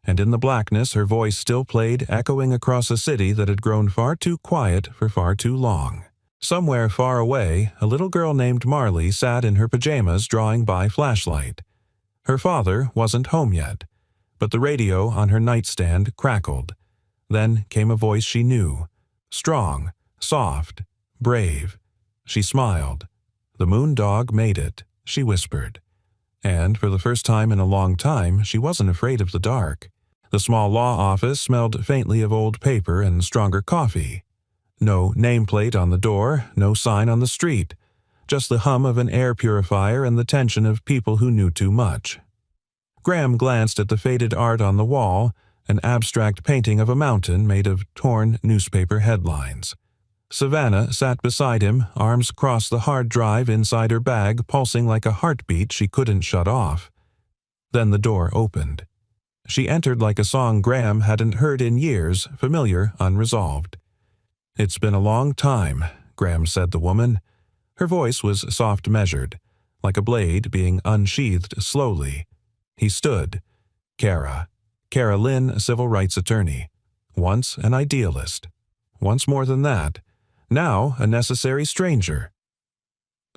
And in the blackness her voice still played, echoing across a city that had grown far too quiet for far too long. Somewhere far away, a little girl named Marley sat in her pajamas, drawing by flashlight. Her father wasn't home yet, but the radio on her nightstand crackled. Then came a voice she knew. Strong, soft, brave. She smiled. "The moon dog made it," she whispered. And for the first time in a long time, she wasn't afraid of the dark. The small law office smelled faintly of old paper and stronger coffee. No nameplate on the door, no sign on the street. Just the hum of an air purifier and the tension of people who knew too much. Graham glanced at the faded art on the wall, an abstract painting of a mountain made of torn newspaper headlines. Savannah sat beside him, arms across the hard drive inside her bag, pulsing like a heartbeat she couldn't shut off. Then the door opened. She entered like a song Graham hadn't heard in years, familiar, unresolved. "It's been a long time," Graham said the woman. Her voice was soft measured, like a blade being unsheathed slowly. He stood. Kara Lynn, civil rights attorney. Once an idealist. Once more than that. Now a necessary stranger.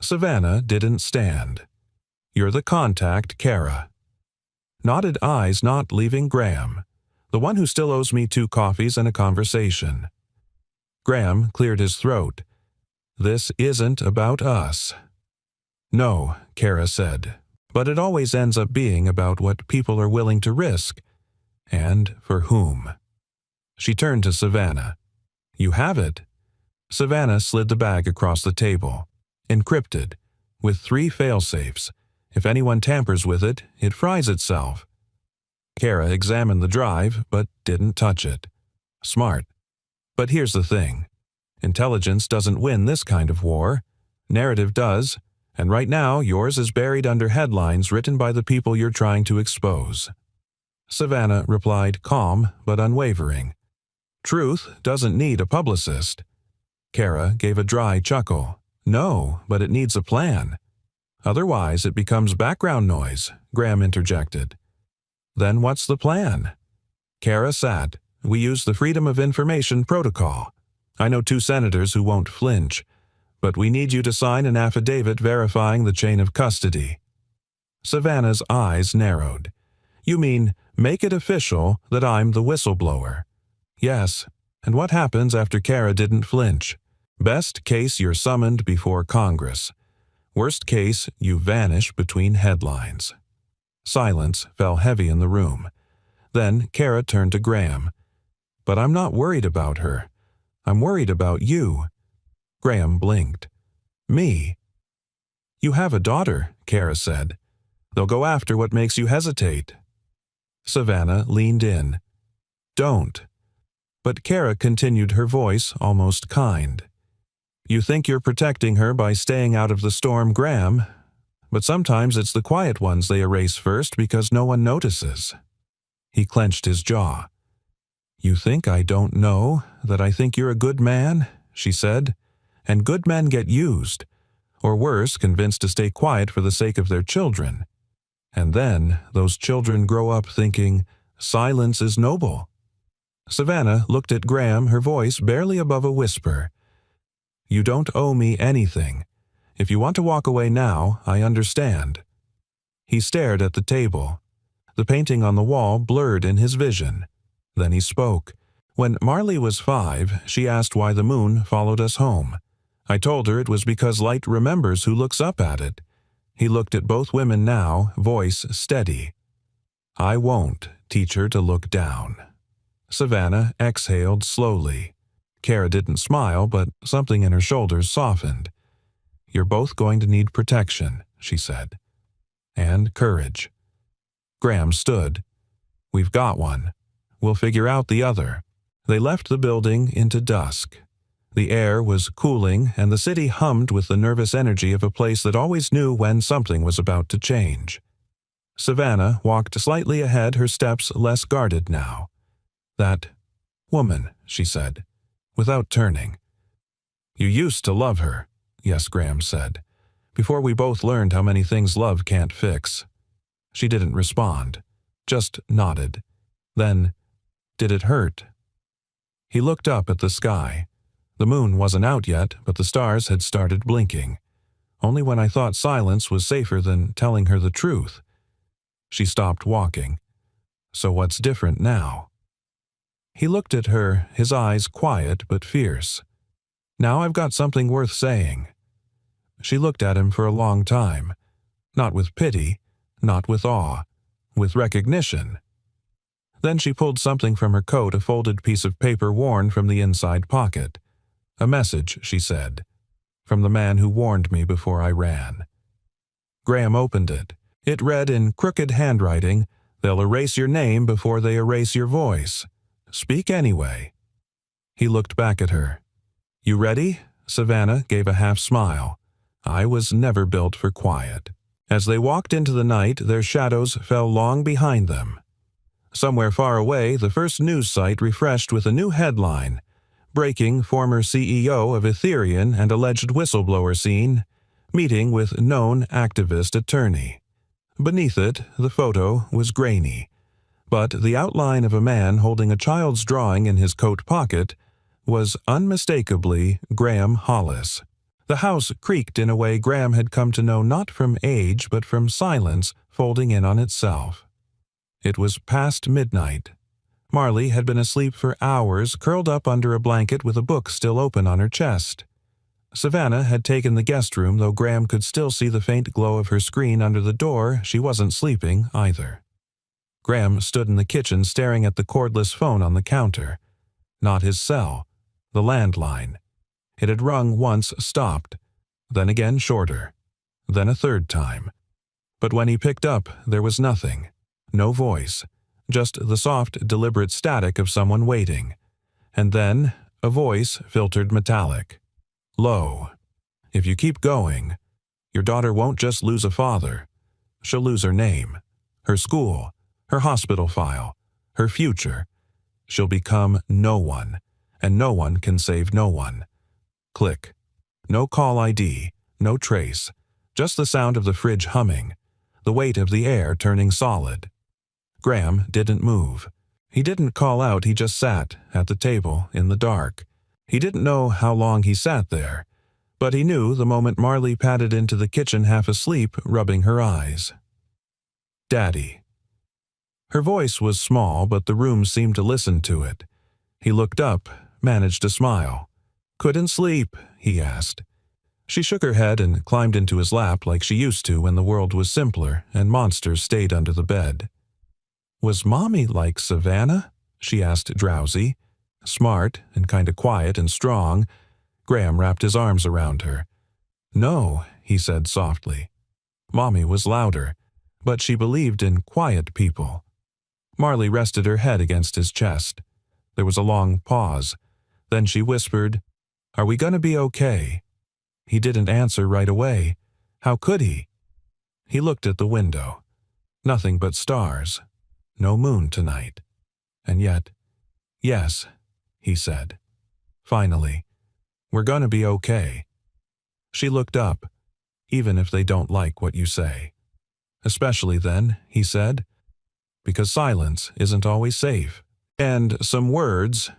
Savannah didn't stand. "You're the contact, Kara." Knotted eyes not leaving Graham. "The one who still owes me 2 coffees and a conversation." Graham cleared his throat. "This isn't about us." "No," Kara said, "but it always ends up being about what people are willing to risk. And for whom." She turned to Savannah. "You have it." Savannah slid the bag across the table. "Encrypted, with 3 fail-safes. If anyone tampers with it, it fries itself." Kara examined the drive, but didn't touch it. "Smart. But here's the thing. Intelligence doesn't win this kind of war. Narrative does, and right now yours is buried under headlines written by the people you're trying to expose." Savannah replied, calm but unwavering. "Truth doesn't need a publicist." Kara gave a dry chuckle. "No, but it needs a plan." "Otherwise it becomes background noise," Graham interjected. "Then what's the plan?" Kara sat. "We use the Freedom of Information Protocol. I know 2 senators who won't flinch, but we need you to sign an affidavit verifying the chain of custody." Savannah's eyes narrowed. "You mean make it official that I'm the whistleblower?" "Yes. And what happens after Kara didn't flinch? Best case, you're summoned before Congress. Worst case, you vanish between headlines." Silence fell heavy in the room. Then Kara turned to Graham. "But I'm not worried about her. I'm worried about you." Graham blinked. "Me?" "You have a daughter," Kara said. "They'll go after what makes you hesitate." Savannah leaned in. "Don't." But Kara continued, her voice almost kind. "You think you're protecting her by staying out of the storm, Graham, but sometimes it's the quiet ones they erase first because no one notices." He clenched his jaw. "You think I don't know that I think you're a good man?" she said. "And good men get used, or worse, convinced to stay quiet for the sake of their children. And then those children grow up thinking silence is noble." Savannah looked at Graham, her voice barely above a whisper. "You don't owe me anything. If you want to walk away now, I understand." He stared at the table. The painting on the wall blurred in his vision. Then he spoke. "When Marley was 5, she asked why the moon followed us home. I told her it was because light remembers who looks up at it." He looked at both women now, voice steady. "I won't teach her to look down." Savannah exhaled slowly. Kara didn't smile, but something in her shoulders softened. "You're both going to need protection," she said. "And courage." Graham stood. "We've got one. We'll figure out the other." They left the building into dusk. The air was cooling, and the city hummed with the nervous energy of a place that always knew when something was about to change. Savannah walked slightly ahead, her steps less guarded now. "That woman," she said, without turning. "You used to love her," yes, Graham said, "before we both learned how many things love can't fix." She didn't respond, just nodded. Then, "Did it hurt?" He looked up at the sky. The moon wasn't out yet, but the stars had started blinking. "Only when I thought silence was safer than telling her the truth." She stopped walking. "So what's different now?" He looked at her, his eyes quiet but fierce. "Now I've got something worth saying." She looked at him for a long time. Not with pity, not with awe, with recognition. Then she pulled something from her coat, a folded piece of paper worn from the inside pocket. "A message," she said, "from the man who warned me before I ran." Graham opened it. It read in crooked handwriting, "They'll erase your name before they erase your voice. Speak anyway." He looked back at her. "You ready?" Savannah gave a half smile. "I was never built for quiet." As they walked into the night, their shadows fell long behind them. Somewhere far away, the first news site refreshed with a new headline. "Breaking former CEO of Ethereum and alleged whistleblower seen. Meeting with known activist attorney." Beneath it, the photo was grainy. But the outline of a man holding a child's drawing in his coat pocket was unmistakably Graham Hollis. The house creaked in a way Graham had come to know not from age but from silence folding in on itself. It was past midnight. Marley had been asleep for hours, curled up under a blanket with a book still open on her chest. Savannah had taken the guest room, though Graham could still see the faint glow of her screen under the door. She wasn't sleeping either. Graham stood in the kitchen staring at the cordless phone on the counter. Not his cell. The landline. It had rung once, stopped, then again shorter, then a third time. But when he picked up, there was nothing. No voice. Just the soft, deliberate static of someone waiting. And then, a voice filtered metallic. Low. "If you keep going, your daughter won't just lose a father. She'll lose her name, her school, her hospital file, her future. She'll become no one, and no one can save no one." Click. No call ID, no trace, just the sound of the fridge humming, the weight of the air turning solid. Graham didn't move. He didn't call out, he just sat at the table in the dark. He didn't know how long he sat there, but he knew the moment Marley padded into the kitchen half asleep, rubbing her eyes. "Daddy." Her voice was small, but the room seemed to listen to it. He looked up, managed a smile. "Couldn't sleep?" he asked. She shook her head and climbed into his lap like she used to when the world was simpler and monsters stayed under the bed. Was Mommy like Savannah? She asked drowsy. Smart and kinda quiet and strong. Graham wrapped his arms around her. No, he said softly. Mommy was louder, but she believed in quiet people. Marley rested her head against his chest. There was a long pause. Then she whispered, "Are we gonna be okay?" He didn't answer right away. How could he? He looked at the window. Nothing but stars. No moon tonight. And yet, yes, he said. Finally, we're gonna be okay. She looked up, even if they don't like what you say. Especially then, he said, because silence isn't always safe, and some words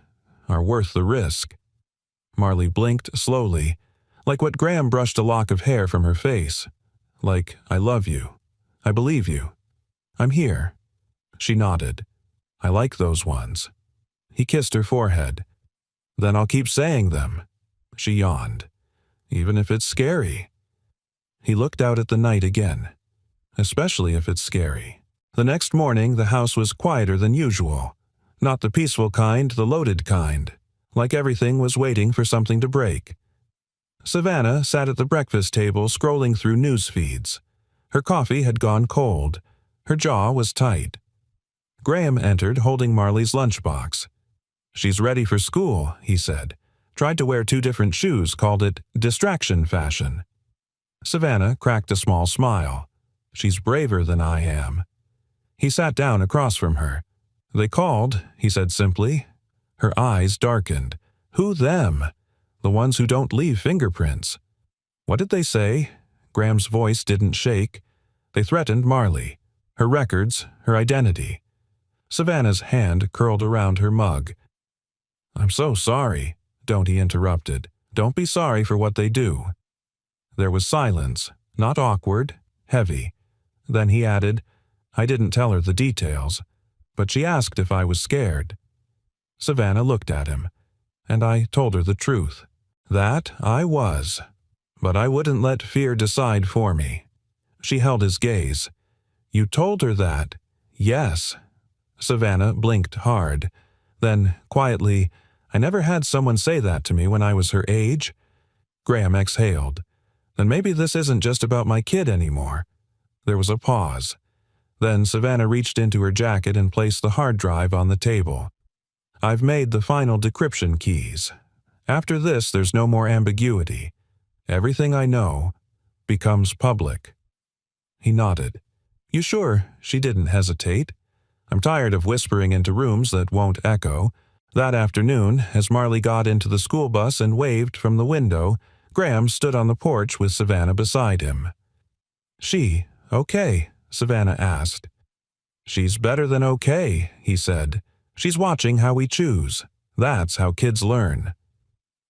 are worth the risk. Marley blinked slowly, like what Graham brushed a lock of hair from her face. Like, I love you. I believe you. I'm here. She nodded. I like those ones. He kissed her forehead. Then I'll keep saying them. She yawned. Even if it's scary. He looked out at the night again. Especially if it's scary. The next morning, the house was quieter than usual. Not the peaceful kind, the loaded kind. Like everything was waiting for something to break. Savannah sat at the breakfast table scrolling through news feeds. Her coffee had gone cold. Her jaw was tight. Graham entered holding Marley's lunchbox. She's ready for school, he said. Tried to wear 2 different shoes, called it distraction fashion. Savannah cracked a small smile. She's braver than I am. He sat down across from her. They called, he said simply. Her eyes darkened. Who them? The ones who don't leave fingerprints. What did they say? Graham's voice didn't shake. They threatened Marley. Her records, her identity. Savannah's hand curled around her mug. I'm so sorry, Don'ty interrupted. Don't be sorry for what they do. There was silence, not awkward, heavy. Then he added, I didn't tell her the details, but she asked if I was scared. Savannah looked at him, and I told her the truth. That I was, but I wouldn't let fear decide for me. She held his gaze. You told her that? Yes. Savannah blinked hard. Then, quietly, I never had someone say that to me when I was her age. Graham exhaled. Then maybe this isn't just about my kid anymore. There was a pause. Then Savannah reached into her jacket and placed the hard drive on the table. I've made the final decryption keys. After this, there's no more ambiguity. Everything I know becomes public. He nodded. You sure? She didn't hesitate. I'm tired of whispering into rooms that won't echo. That afternoon, as Marley got into the school bus and waved from the window, Graham stood on the porch with Savannah beside him. She, okay? Savannah asked. She's better than okay, he said. She's watching how we choose. That's how kids learn.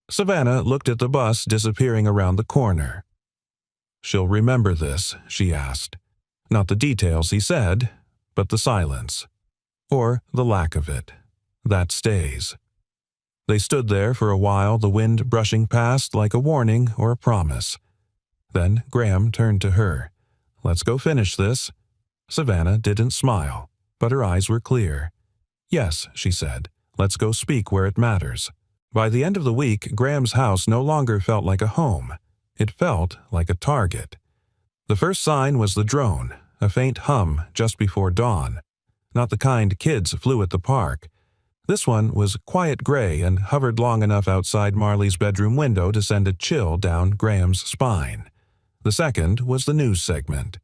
Savannah looked at the bus disappearing around the corner. She'll remember this, she asked. Not the details, he said, but the silence. Or the lack of it. That stays. They stood there for a while, the wind brushing past like a warning or a promise. Then Graham turned to her. Let's go finish this. Savannah didn't smile, but her eyes were clear. Yes, she said. Let's go speak where it matters. By the end of the week, Graham's house no longer felt like a home. It felt like a target. The first sign was the drone, a faint hum just before dawn. Not the kind kids flew at the park. This one was quiet gray and hovered long enough outside Marley's bedroom window to send a chill down Graham's spine. The second was the news segment.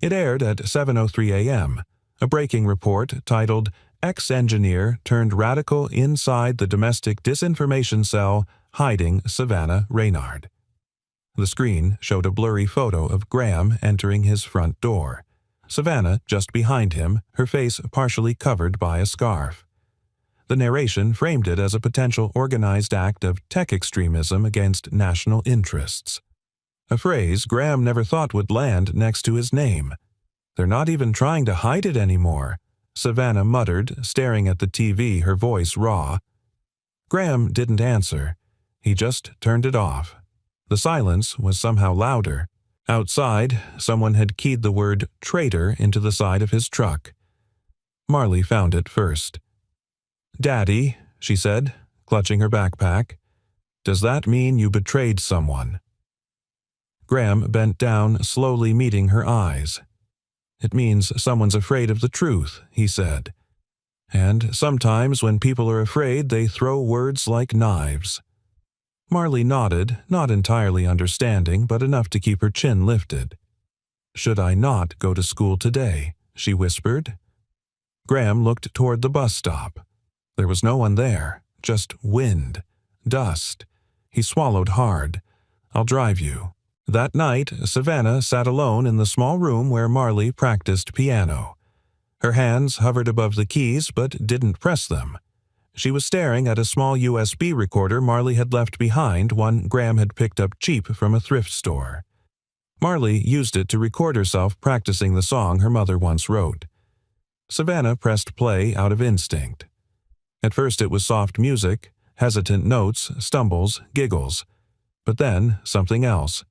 It aired at 7:03 a.m., a breaking report titled Ex-Engineer Turned Radical Inside the Domestic Disinformation Cell Hiding Savannah Reynard. The screen showed a blurry photo of Graham entering his front door. Savannah just behind him, her face partially covered by a scarf. The narration framed it as a potential organized act of tech extremism against national interests. A phrase Graham never thought would land next to his name. They're not even trying to hide it anymore, Savannah muttered, staring at the TV, her voice raw. Graham didn't answer. He just turned it off. The silence was somehow louder. Outside, someone had keyed the word traitor into the side of his truck. Marley found it first. "Daddy," she said, clutching her backpack, "does that mean you betrayed someone?" Graham bent down, slowly meeting her eyes. "It means someone's afraid of the truth," he said. "And sometimes when people are afraid, they throw words like knives." Marley nodded, not entirely understanding, but enough to keep her chin lifted. "Should I not go to school today?" she whispered. Graham looked toward the bus stop. There was no one there, just wind, dust. He swallowed hard. "I'll drive you." That night, Savannah sat alone in the small room where Marley practiced piano. Her hands hovered above the keys but didn't press them. She was staring at a small USB recorder Marley had left behind, one Graham had picked up cheap from a thrift store. Marley used it to record herself practicing the song her mother once wrote. Savannah pressed play out of instinct. At first it was soft music, hesitant notes, stumbles, giggles. But then something else.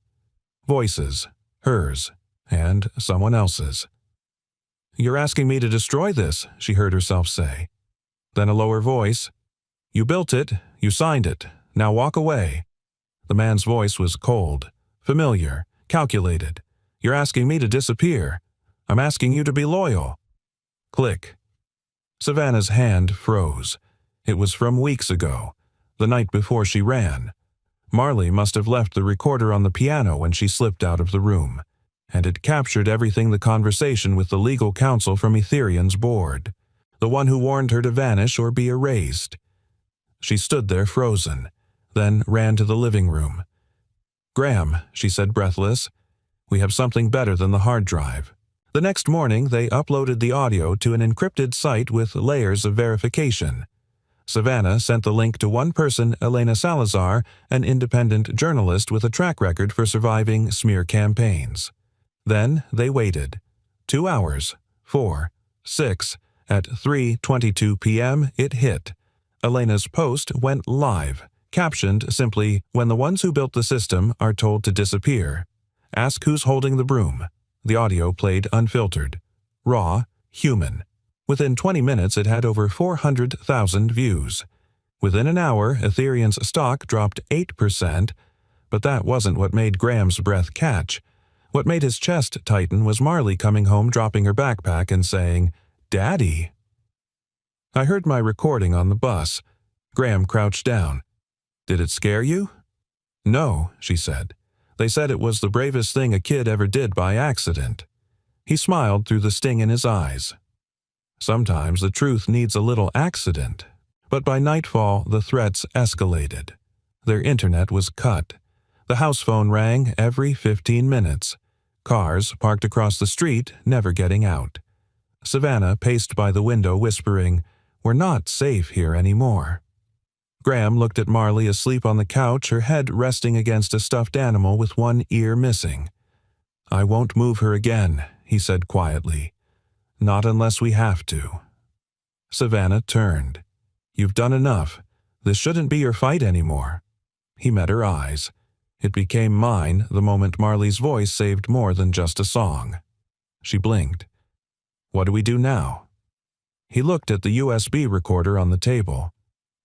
Voices, hers, and someone else's. "You're asking me to destroy this," she heard herself say. Then a lower voice. "You built it, you signed it, now walk away." The man's voice was cold, familiar, calculated. "You're asking me to disappear. I'm asking you to be loyal." Click. Savannah's hand froze. It was from weeks ago, the night before she ran. Marley must have left the recorder on the piano when she slipped out of the room, and it captured everything: the conversation with the legal counsel from Etherion's board, the one who warned her to vanish or be erased. She stood there frozen, then ran to the living room. "Graham," she said, breathless, "we have something better than the hard drive." The next morning, they uploaded the audio to an encrypted site with layers of verification. Savannah sent the link to one person, Elena Salazar, an independent journalist with a track record for surviving smear campaigns. Then they waited. 2 hours, 4, 6, at 3:22 p.m. it hit. Elena's post went live, captioned simply, "When the ones who built the system are told to disappear. Ask who's holding the broom." The audio played unfiltered, raw, human. Within 20 minutes it had over 400,000 views. Within an hour, Etherion's stock dropped 8%, but that wasn't what made Graham's breath catch. What made his chest tighten was Marley coming home, dropping her backpack and saying, "Daddy." "I heard my recording on the bus." Graham crouched down. "Did it scare you?" "No," she said. "They said it was the bravest thing a kid ever did by accident." He smiled through the sting in his eyes. Sometimes the truth needs a little accident. But by nightfall, the threats escalated. Their internet was cut. The house phone rang every 15 minutes. Cars parked across the street, never getting out. Savannah paced by the window, whispering, "We're not safe here anymore." Graham looked at Marley asleep on the couch, her head resting against a stuffed animal with one ear missing. "I won't move her again," he said quietly. "Not unless we have to." Savannah turned. "You've done enough. This shouldn't be your fight anymore." He met her eyes. It became mine the moment Marley's voice saved more than just a song. She blinked. "What do we do now?" He looked at the USB recorder on the table.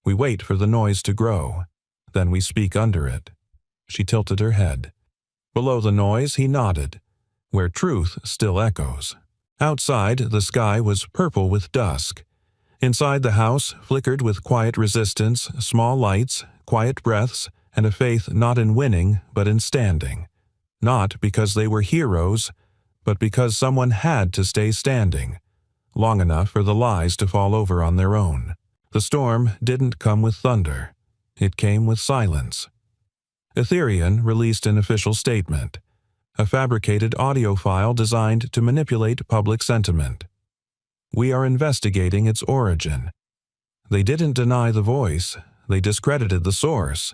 "We wait for the noise to grow. Then we speak under it." She tilted her head. Below the noise, he nodded, "Where truth still echoes." Outside, the sky was purple with dusk. Inside, the house flickered with quiet resistance, small lights, quiet breaths, and a faith not in winning, but in standing. Not because they were heroes, but because someone had to stay standing, long enough for the lies to fall over on their own. The storm didn't come with thunder. It came with silence. Etherion released an official statement, a fabricated audio file designed to manipulate public sentiment. "We are investigating its origin." They didn't deny the voice, they discredited the source.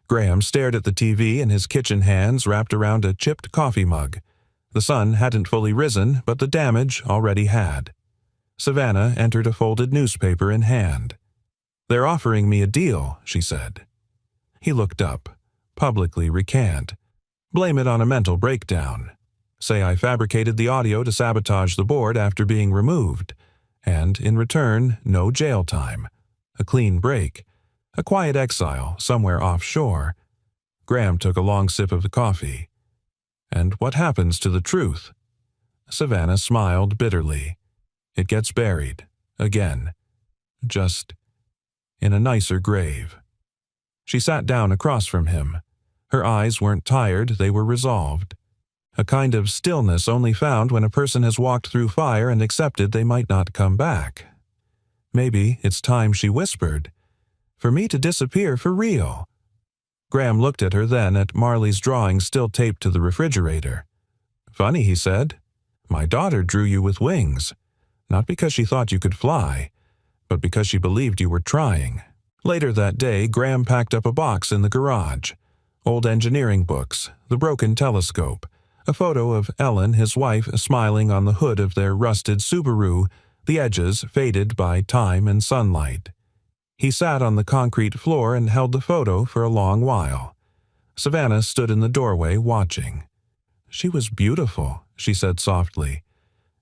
Graham stared at the TV in his kitchen hands wrapped around a chipped coffee mug. The sun hadn't fully risen, but the damage already had. Savannah entered a folded newspaper in hand. "They're offering me a deal," she said. He looked up. "Publicly recant. Blame it on a mental breakdown. Say I fabricated the audio to sabotage the board after being removed. And in return, no jail time. A clean break. A quiet exile somewhere offshore. Graham took a long sip of the coffee. And what happens to the truth? Savannah smiled bitterly. It gets buried. Again. Just in a nicer grave. She sat down across from him. Her eyes weren't tired, they were resolved. A kind of stillness only found when a person has walked through fire and accepted they might not come back. Maybe it's time, she whispered. For me to disappear for real. Graham looked at her then at Marley's drawing still taped to the refrigerator. Funny, he said. My daughter drew you with wings. Not because she thought you could fly, but because she believed you were trying. Later that day, Graham packed up a box in the garage. Old engineering books, the broken telescope, a photo of Ellen, his wife, smiling on the hood of their rusted Subaru, the edges faded by time and sunlight. He sat on the concrete floor and held the photo for a long while. Savannah stood in the doorway watching. She was beautiful, she said softly.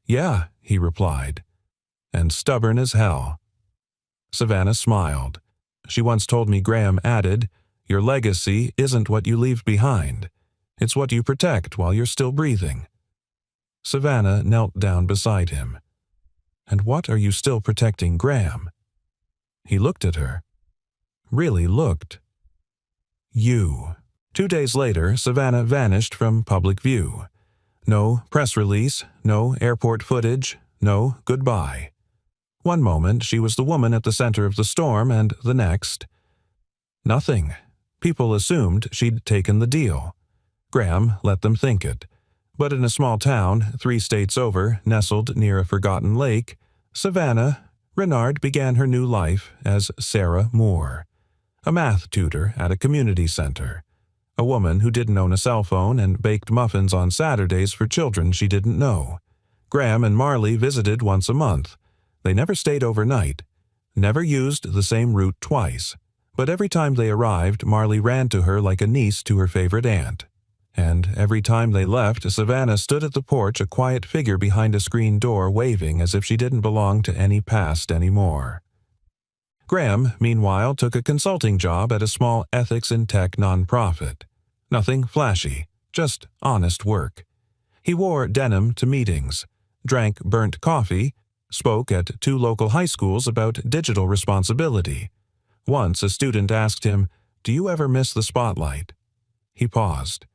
Yeah, he replied. And stubborn as hell. Savannah smiled. She once told me Graham added, your legacy isn't what you leave behind. It's what you protect while you're still breathing. Savannah knelt down beside him. And what are you still protecting, Graham? He looked at her. Really looked. You. 2 days later, Savannah vanished from public view. No press release, no airport footage, no goodbye. One moment she was the woman at the center of the storm, and the next, nothing. People assumed she'd taken the deal. Graham let them think it. But in a small town, 3 states over, nestled near a forgotten lake, Savannah, Renard began her new life as Sarah Moore, a math tutor at a community center, a woman who didn't own a cell phone and baked muffins on Saturdays for children she didn't know. Graham and Marley visited once a month. They never stayed overnight, never used the same route twice, but every time they arrived, Marley ran to her like a niece to her favorite aunt. And every time they left, Savannah stood at the porch, a quiet figure behind a screen door, waving as if she didn't belong to any past anymore. Graham, meanwhile, took a consulting job at a small ethics in tech nonprofit. Nothing flashy, just honest work. He wore denim to meetings, drank burnt coffee, spoke at 2 local high schools about digital responsibility. Once a student asked him, "Do you ever miss the spotlight?" He paused.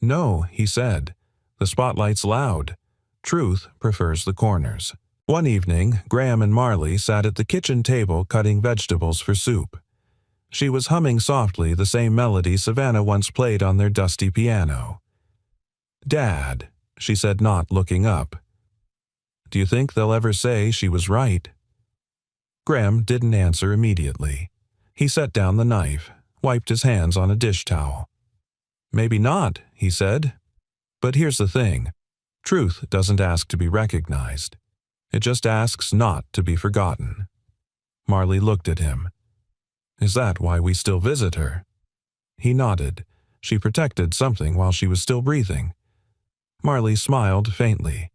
"No," he said. "The spotlight's loud. Truth prefers the corners." One evening, Graham and Marley sat at the kitchen table cutting vegetables for soup. She was humming softly the same melody Savannah once played on their dusty piano. "Dad," she said, not looking up. "Do you think they'll ever say she was right?" Graham didn't answer immediately. He set down the knife, wiped his hands on a dish towel. "Maybe not," he said. "But here's the thing. Truth doesn't ask to be recognized. It just asks not to be forgotten." Marley looked at him. "Is that why we still visit her?" He nodded. She protected something while she was still breathing. Marley smiled faintly.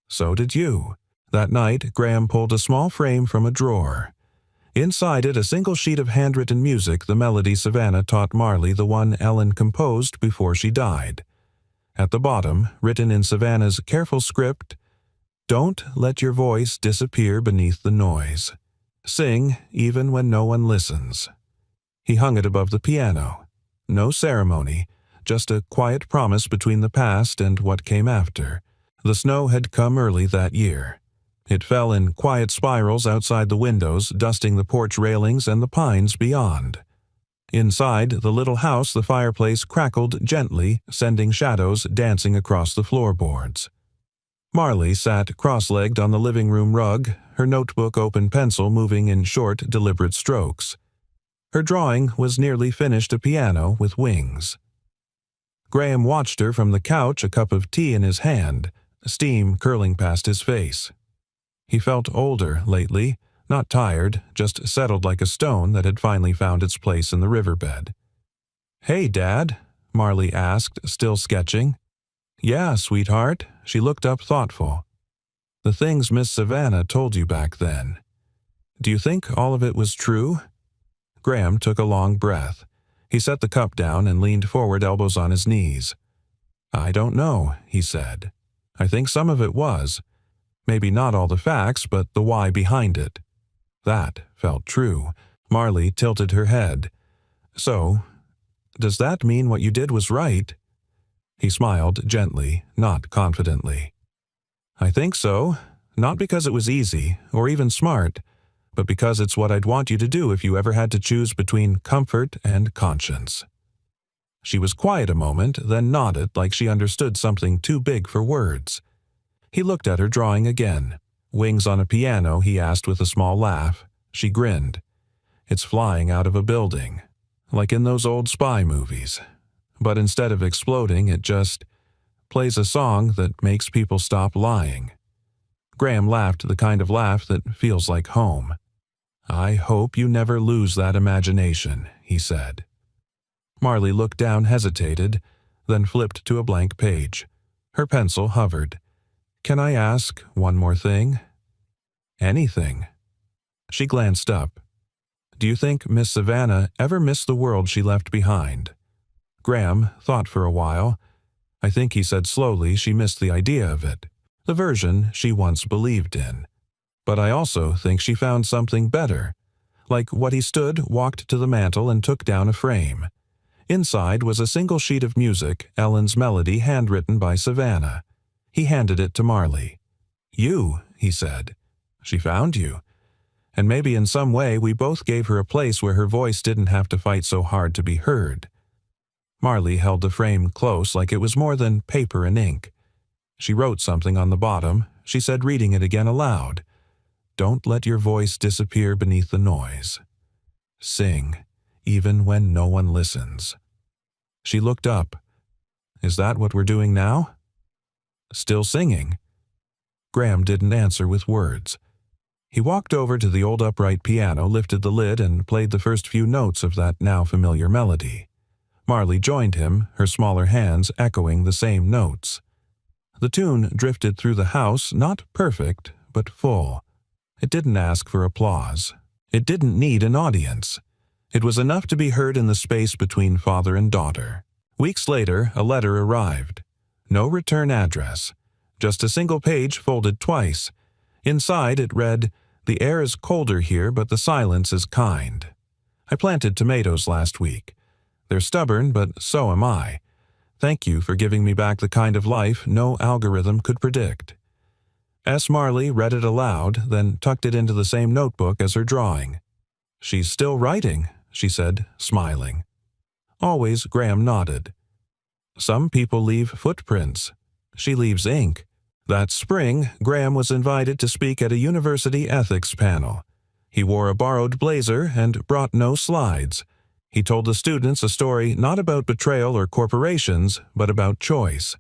"So did you." That night, Graham pulled a small frame from a drawer. Inside it, a single sheet of handwritten music, the melody Savannah taught Marley, the one Ellen composed before she died. At the bottom, written in Savannah's careful script, "Don't let your voice disappear beneath the noise. Sing even when no one listens." He hung it above the piano. No ceremony, just a quiet promise between the past and what came after. The snow had come early that year. It fell in quiet spirals outside the windows, dusting the porch railings and the pines beyond. Inside the little house, the fireplace crackled gently, sending shadows dancing across the floorboards. Marley sat cross-legged on the living room rug, her notebook open, pencil moving in short, deliberate strokes. Her drawing was nearly finished, a piano with wings. Graham watched her from the couch, a cup of tea in his hand, steam curling past his face. He felt older lately, not tired, just settled like a stone that had finally found its place in the riverbed. "Hey, Dad," Marley asked, still sketching. "Yeah, sweetheart." She looked up thoughtful. The things Miss Savannah told you back then. Do you think all of it was true?" Graham took a long breath. He set the cup down and leaned forward, elbows on his knees. "I don't know," he said. "I think some of it was. Maybe not all the facts, but the why behind it." That felt true. Marley tilted her head. "So, does that mean what you did was right?" He smiled gently, not confidently. "I think so. Not because it was easy, or even smart, but because it's what I'd want you to do if you ever had to choose between comfort and conscience." She was quiet a moment, then nodded like she understood something too big for words. He looked at her drawing again. "Wings on a piano," he asked with a small laugh. She grinned. "It's flying out of a building, like in those old spy movies. But instead of exploding, it just plays a song that makes people stop lying." Graham laughed, the kind of laugh that feels like home. "I hope you never lose that imagination," he said. Marley looked down, hesitated, then flipped to a blank page. Her pencil hovered. "Can I ask one more thing?" "Anything." She glanced up. "Do you think Miss Savannah ever missed the world she left behind?" Graham thought for a while. "I think," he said slowly, "she missed the idea of it, the version she once believed in. But I also think she found something better. Like what he stood, walked to the mantel, and took down a frame. Inside was a single sheet of music, Ellen's melody, handwritten by Savannah. He handed it to Marley. "You," he said. "She found you. And maybe in some way we both gave her a place where her voice didn't have to fight so hard to be heard." Marley held the frame close like it was more than paper and ink. She wrote something on the bottom. She said, reading it again aloud, "Don't let your voice disappear beneath the noise. Sing, even when no one listens." She looked up. "Is that what we're doing now?" "Still singing." Graham didn't answer with words. He walked over to the old upright piano, lifted the lid, and played the first few notes of that now familiar melody. Marley joined him, her smaller hands echoing the same notes. The tune drifted through the house, not perfect, but full. It didn't ask for applause. It didn't need an audience. It was enough to be heard in the space between father and daughter. Weeks later, a letter arrived. No return address. Just a single page folded twice. Inside it read, "The air is colder here, but the silence is kind. I planted tomatoes last week. They're stubborn, but so am I. Thank you for giving me back the kind of life no algorithm could predict." S. Marley read it aloud, then tucked it into the same notebook as her drawing. "She's still writing," she said, smiling. Always, Graham nodded. "Some people leave footprints. She leaves ink." That spring, Graham was invited to speak at a university ethics panel. He wore a borrowed blazer and brought no slides. He told the students a story not about betrayal or corporations, but about choice.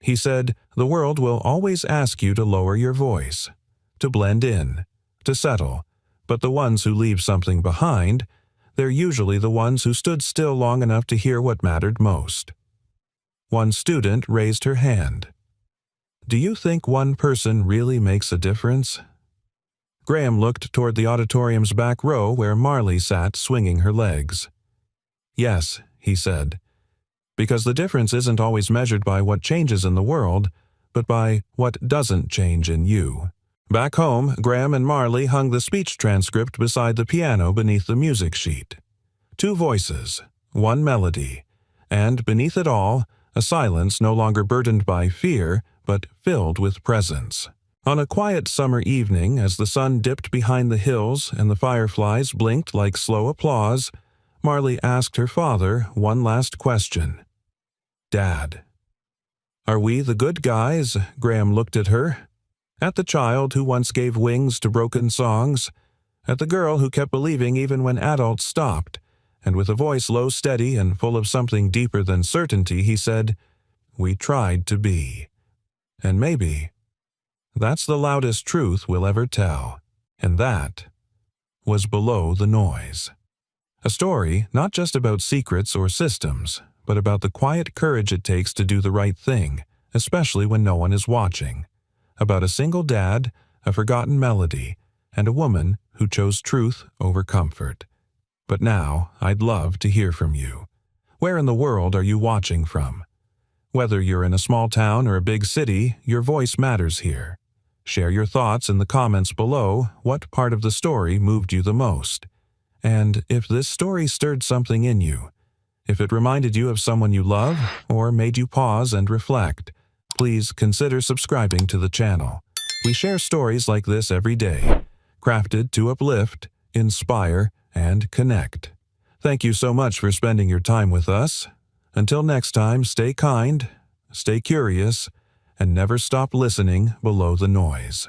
He said, "The world will always ask you to lower your voice, to blend in, to settle, but the ones who leave something behind, they're usually the ones who stood still long enough to hear what mattered most." One student raised her hand. "Do you think one person really makes a difference?" Graham looked toward the auditorium's back row where Marley sat swinging her legs. "Yes," he said, "because the difference isn't always measured by what changes in the world, but by what doesn't change in you." Back home, Graham and Marley hung the speech transcript beside the piano beneath the music sheet. Two voices, one melody, and beneath it all, a silence no longer burdened by fear, but filled with presence. On a quiet summer evening, as the sun dipped behind the hills and the fireflies blinked like slow applause, Marley asked her father one last question. "Dad, are we the good guys?" Graham looked at her. At the child who once gave wings to broken songs, at the girl who kept believing even when adults stopped, and with a voice low, steady, and full of something deeper than certainty, he said, "We tried to be. And maybe that's the loudest truth we'll ever tell." And that was Below the Noise. A story not just about secrets or systems, but about the quiet courage it takes to do the right thing, especially when no one is watching. about a single dad, a forgotten melody, and a woman who chose truth over comfort. But now, I'd love to hear from you. Where in the world are you watching from? Whether you're in a small town or a big city, your voice matters here. Share your thoughts in the comments below. What part of the story moved you the most? And if this story stirred something in you, if it reminded you of someone you love or made you pause and reflect, please consider subscribing to the channel. We share stories like this every day, crafted to uplift, inspire, and connect. Thank you so much for spending your time with us. Until next time, stay kind, stay curious, and never stop listening below the noise.